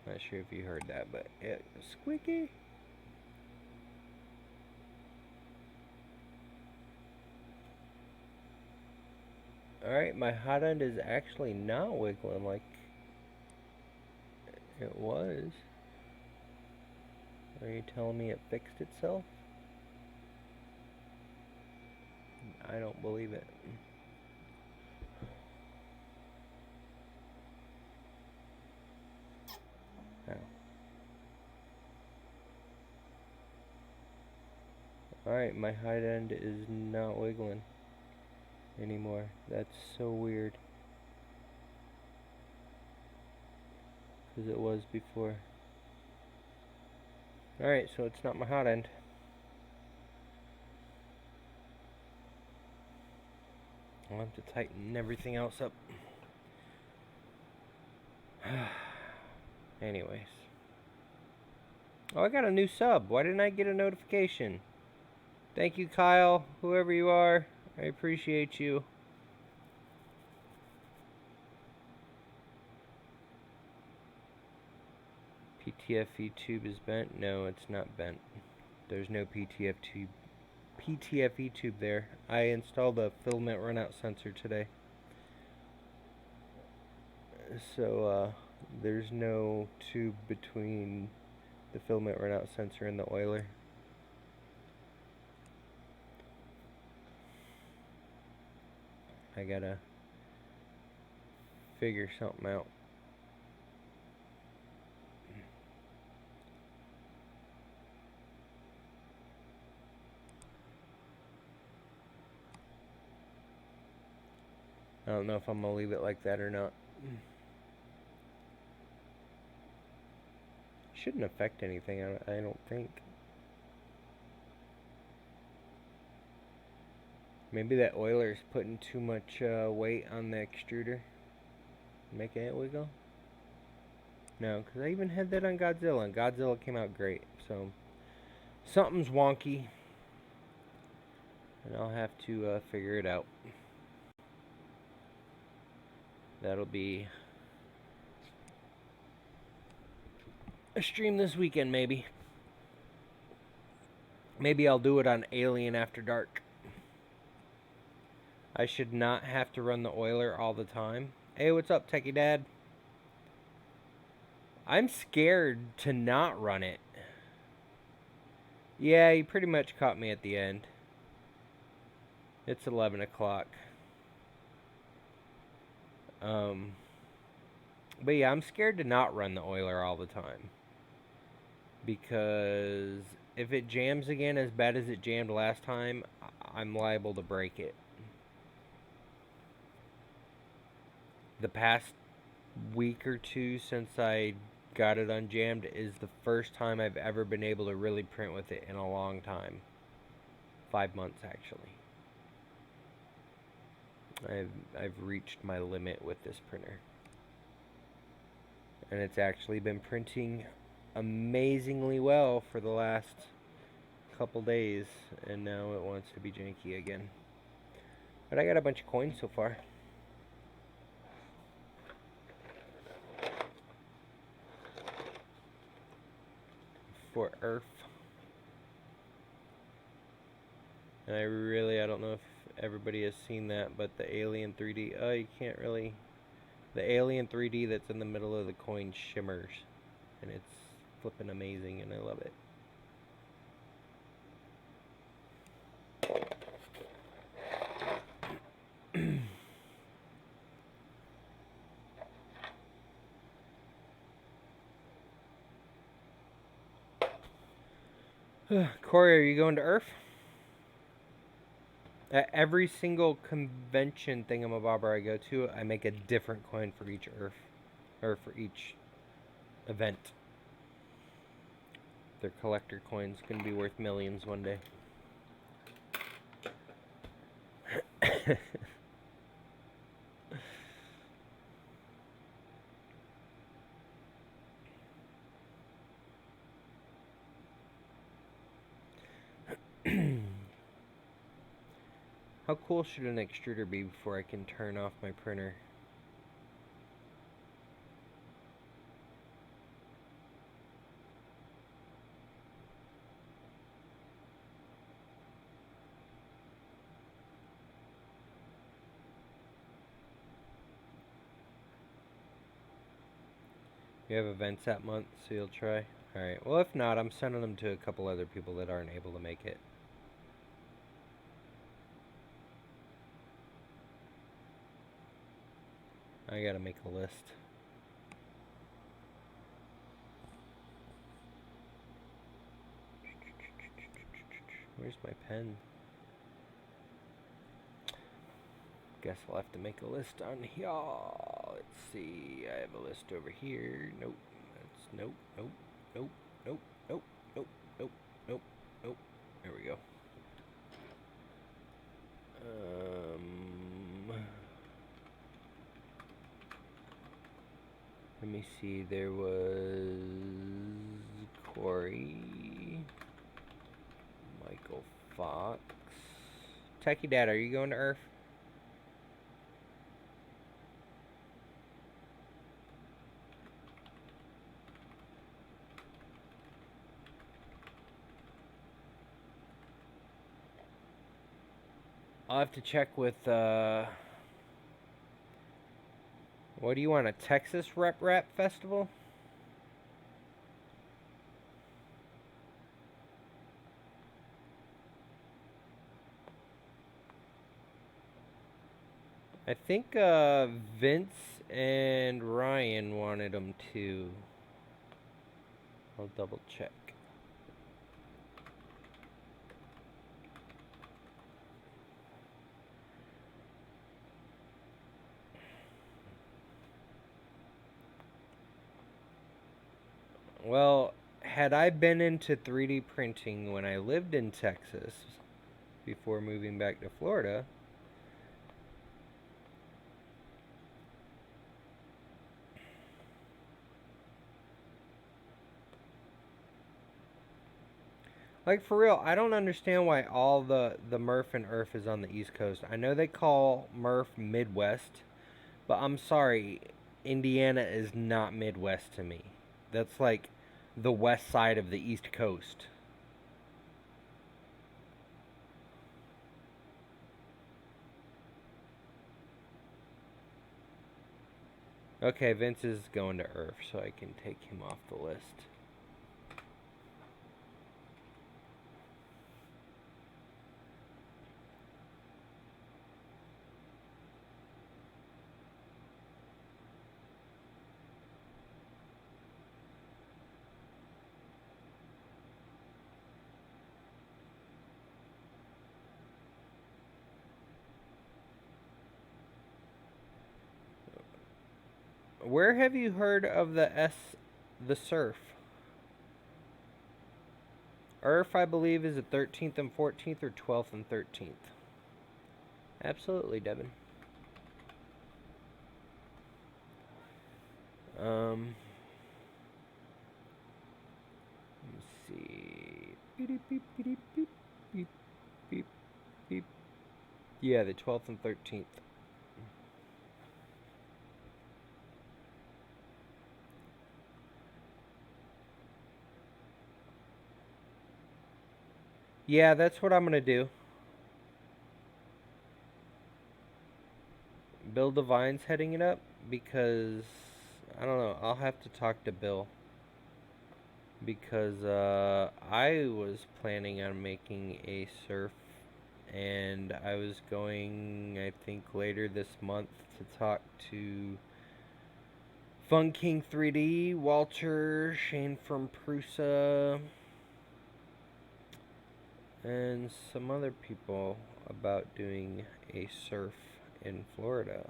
Speaker 1: Not sure if you heard that, but it was squeaky. Alright, my hot end is actually not wiggling like it was. Are you telling me it fixed itself? I don't believe it. Oh. Alright, my hot end is not wiggling anymore. That's so weird. Because it was before. Alright, so it's not my hot end. I'll have to tighten everything else up. Anyways. Oh, I got a new sub. Why didn't I get a notification? Thank you, Kyle, whoever you are. I appreciate you. PTFE tube is bent? No, it's not bent. There's no PTFE tube there. I installed a filament runout sensor today. So, there's no tube between the filament runout sensor and the oiler. I gotta figure something out. I don't know if I'm gonna leave it like that or not. Shouldn't affect anything, I don't think. Maybe that oiler's putting too much weight on the extruder, making it wiggle. No, because I even had that on Godzilla, and Godzilla came out great. So something's wonky, and I'll have to figure it out. That'll be a stream this weekend, maybe. Maybe I'll do it on Alien After Dark. I should not have to run the oiler all the time. Hey, what's up, Techie Dad? I'm scared to not run it. Yeah, you pretty much caught me at the end. It's 11 o'clock. But yeah, I'm scared to not run the oiler all the time. Because if it jams again as bad as it jammed last time, I'm liable to break it. The past week or two since I got it unjammed is the first time I've ever been able to really print with it in a long time. 5 months, actually. I've reached my limit with this printer. And it's actually been printing amazingly well for the last couple days, and now it wants to be janky again. But I got a bunch of coins so far. For Earth. And I don't know if everybody has seen that, but the Alien 3D, you can't really, the Alien 3D that's in the middle of the coin shimmers, and it's flipping amazing, and I love it. Corey, are you going to Earth? At every single convention thingamabobber I go to, I make a different coin for each Earth, or for each event. Their collector coins going to be worth millions one day. How cool should an extruder be before I can turn off my printer? You have events that month, so you'll try? Alright, well if not, I'm sending them to a couple other people that aren't able to make it. I gotta make a list. Where's my pen? Guess I'll have to make a list on here. Let's see. I have a list over here. Nope. That's nope, nope, nope, nope, nope, nope, nope, nope, nope. There we go. Let me see. There was Corey, Michael Fox. Techie Dad, are you going to Earth? I'll have to check with, what do you want, a Texas Rep Festival? I think, Vince and Ryan wanted them too. I'll double check. Well, had I been into 3D printing when I lived in Texas, before moving back to Florida. Like, for real, I don't understand why all the MRF and IRF is on the East Coast. I know they call MRF Midwest, but I'm sorry, Indiana is not Midwest to me. That's like the west side of the East Coast. Okay, Vince is going to IRF, so I can take him off the list. Where have you heard of the surf? IRF, I believe, is the 13th and 14th, or 12th and 13th. Absolutely, Devin. Let me see. Beep, beep, beep, beep, beep, beep, beep. Yeah, the 12th and 13th. Yeah, that's what I'm going to do. Bill Devine's heading it up because, I don't know, I'll have to talk to Bill. Because I was planning on making a surf, and I was going, I think, later this month to talk to Fun King 3D, Walter, Shane from Prusa, and some other people about doing a surf in Florida.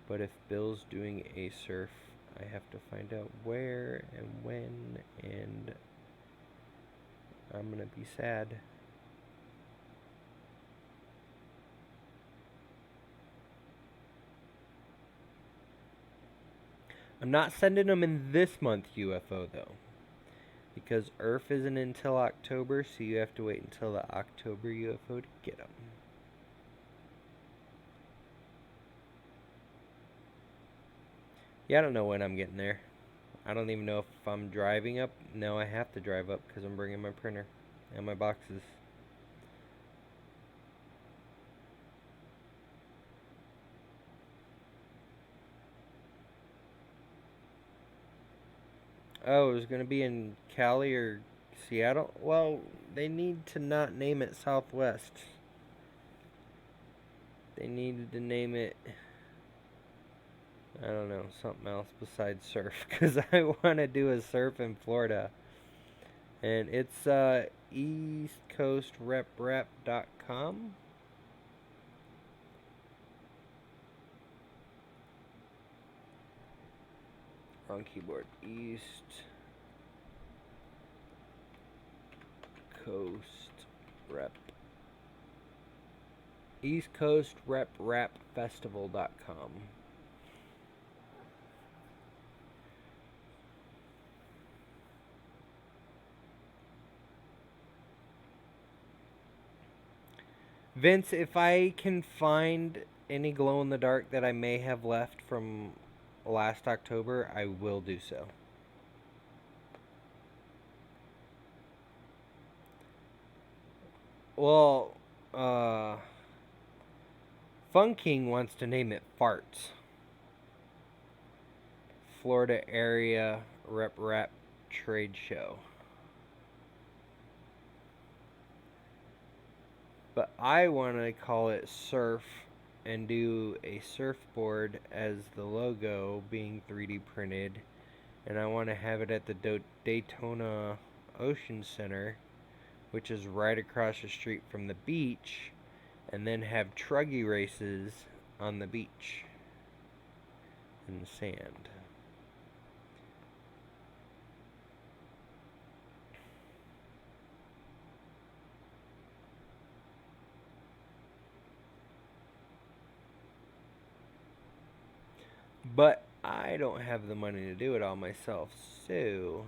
Speaker 1: But if Bill's doing a surf, I have to find out where and when, and I'm gonna be sad. I'm not sending them in this month UFO though, because IRF isn't until October, so you have to wait until the October UFO to get them. Yeah, I don't know when I'm getting there. I don't even know if I'm driving up. No, I have to drive up because I'm bringing my printer and my boxes. Oh, it was going to be in Cali or Seattle? Well, they need to not name it Southwest. They needed to name it, I don't know, something else besides surf, because I want to do a surf in Florida. And it's eastcoastreprep.com. Wrong keyboard. East Coast Rep. East Coast Rep Festival.com. Vince, if I can find any glow in the dark that I may have left from last October, I will do so. Well, Fun King wants to name it Farts. Florida Area Rep Trade Show. But I want to call it Surf and do a surfboard as the logo being 3D printed. And I want to have it at the Daytona Ocean Center, which is right across the street from the beach, and then have truggy races on the beach in the sand. But I don't have the money to do it all myself, so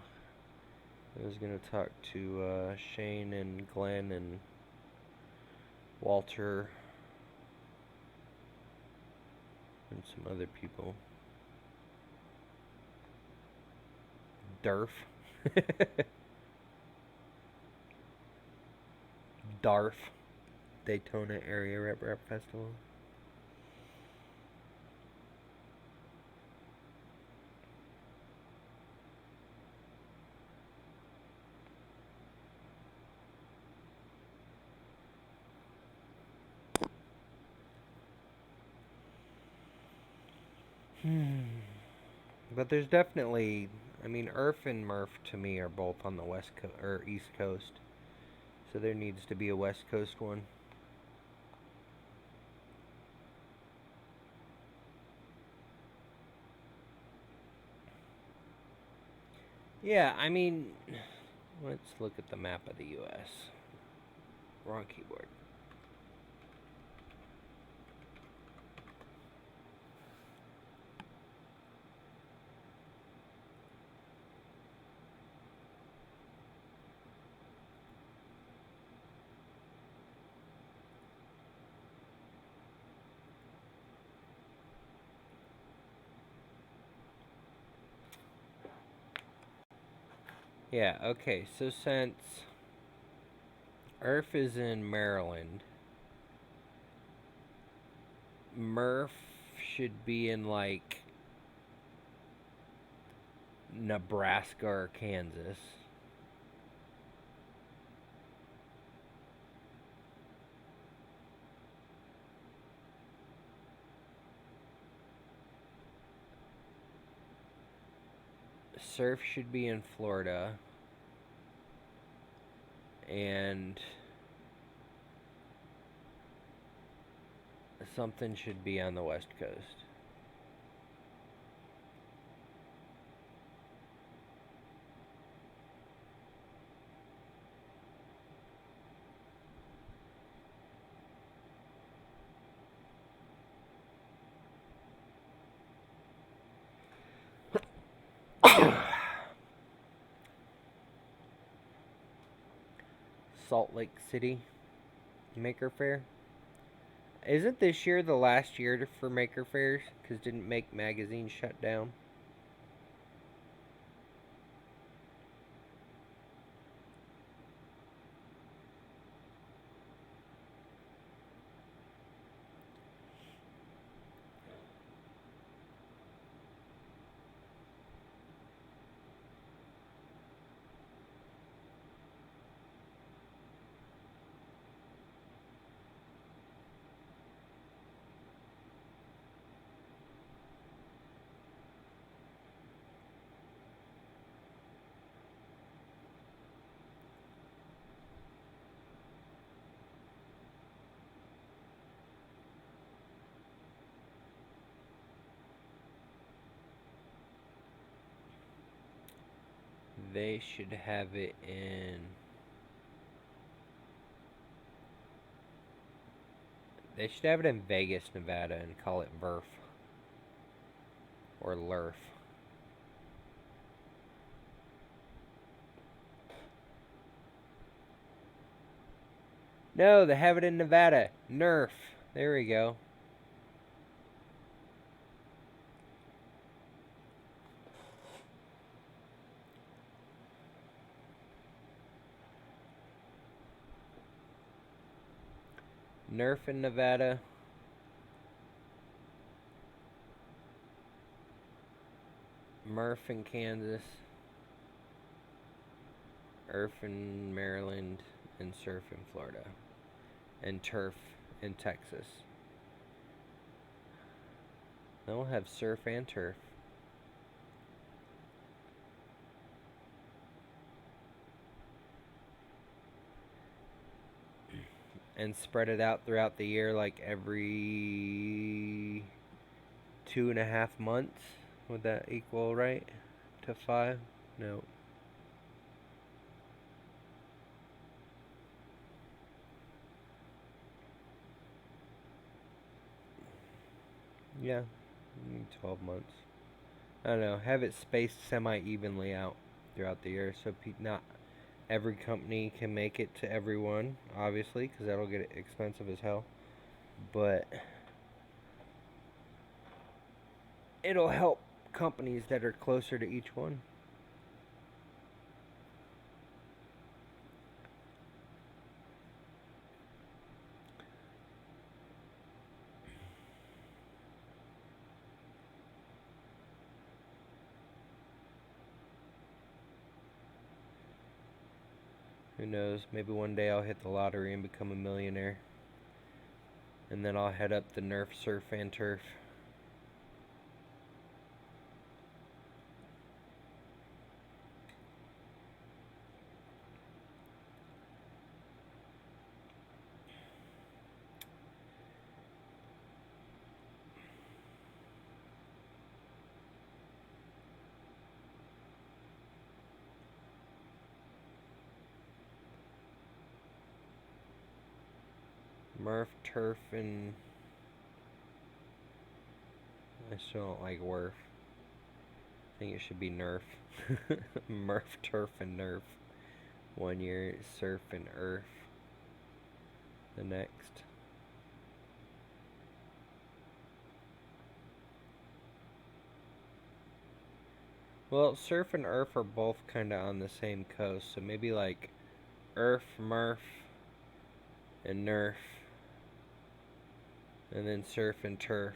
Speaker 1: I was going to talk to Shane and Glenn and Walter and some other people. Durf. DARF. Daytona Area Rap Festival. But there's definitely, I mean, IRF and MRF to me are both on the West Coast or East Coast, so there needs to be a West Coast one. Yeah, I mean, let's look at the map of the U.S. Wrong keyboard. Yeah, okay, so since IRF is in Maryland, MRF should be in, like, Nebraska or Kansas. Surf should be in Florida. And something should be on the West Coast. Salt Lake City Maker Faire. Isn't this year the last year for Maker Fairs? Because didn't Make Magazine shut down? They should have it in... They should have it in Vegas, Nevada, and call it VERF. Or LERF. No, they have it in Nevada. NERF. There we go. NERF in Nevada. MRF in Kansas. IRF in Maryland. And SURF in Florida. And TURF in Texas. They'll have surf and turf. And spread it out throughout the year, like every 2.5 months. Would that equal right to 5? No. Yeah, 12 months. I don't know. Have it spaced semi-evenly out throughout the year, so not every company can make it to everyone, obviously, because that'll get expensive as hell. But it'll help companies that are closer to each one. Who knows? Maybe one day I'll hit the lottery and become a millionaire. And then I'll head up the Nerf Surf and Turf. Murph, Turf, and I still don't like Werf. I think it should be Nerf. Murph, Turf, and Nerf. 1 year, Surf and Earth. The next. Well, Surf and Earth are both kind of on the same coast, so maybe like Earth, Murph, and Nerf. And then Surf and Turf.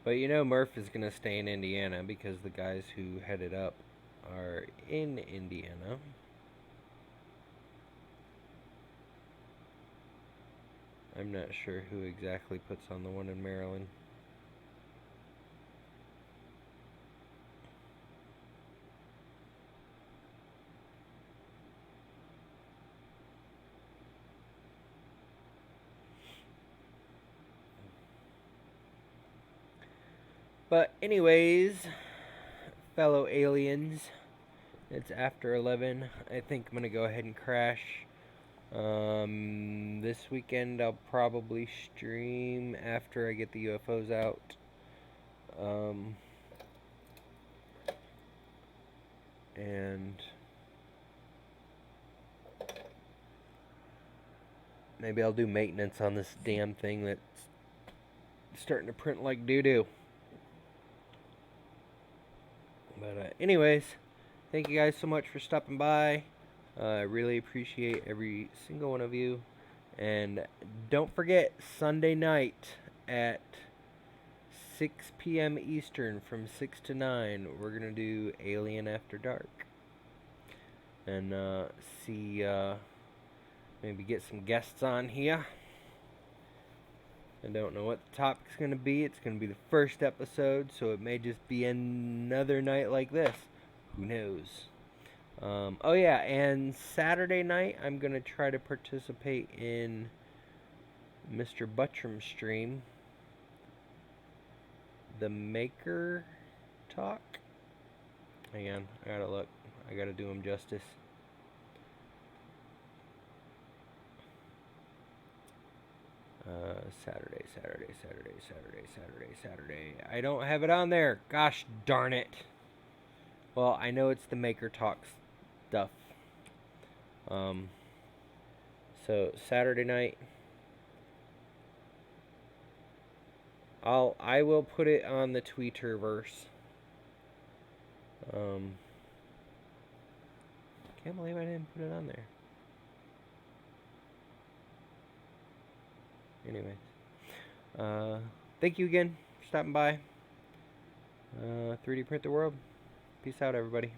Speaker 1: But you know Murph is going to stay in Indiana because the guys who head it up are in Indiana. I'm not sure who exactly puts on the one in Maryland. But anyways, fellow aliens, it's after 11. I think I'm going to go ahead and crash. This weekend I'll probably stream after I get the UFOs out. And maybe I'll do maintenance on this damn thing that's starting to print like doo-doo. But anyways, thank you guys so much for stopping by. I really appreciate every single one of you. And don't forget, Sunday night at 6 p.m. Eastern from 6 to 9, we're going to do Alien After Dark. And see, maybe get some guests on here. I don't know what the topic's going to be. It's going to be the first episode, so it may just be another night like this. Who knows? Oh yeah, and Saturday night I'm going to try to participate in Mr. Buttram's stream. The Maker Talk? Hang on, I gotta look. I gotta do him justice. Saturday. I don't have it on there. Gosh darn it. Well, I know it's the Maker Talk stuff. So Saturday night, I will put it on the Twitterverse. Can't believe I didn't put it on there. Anyways, thank you again for stopping by. 3D Print the World. Peace out, everybody.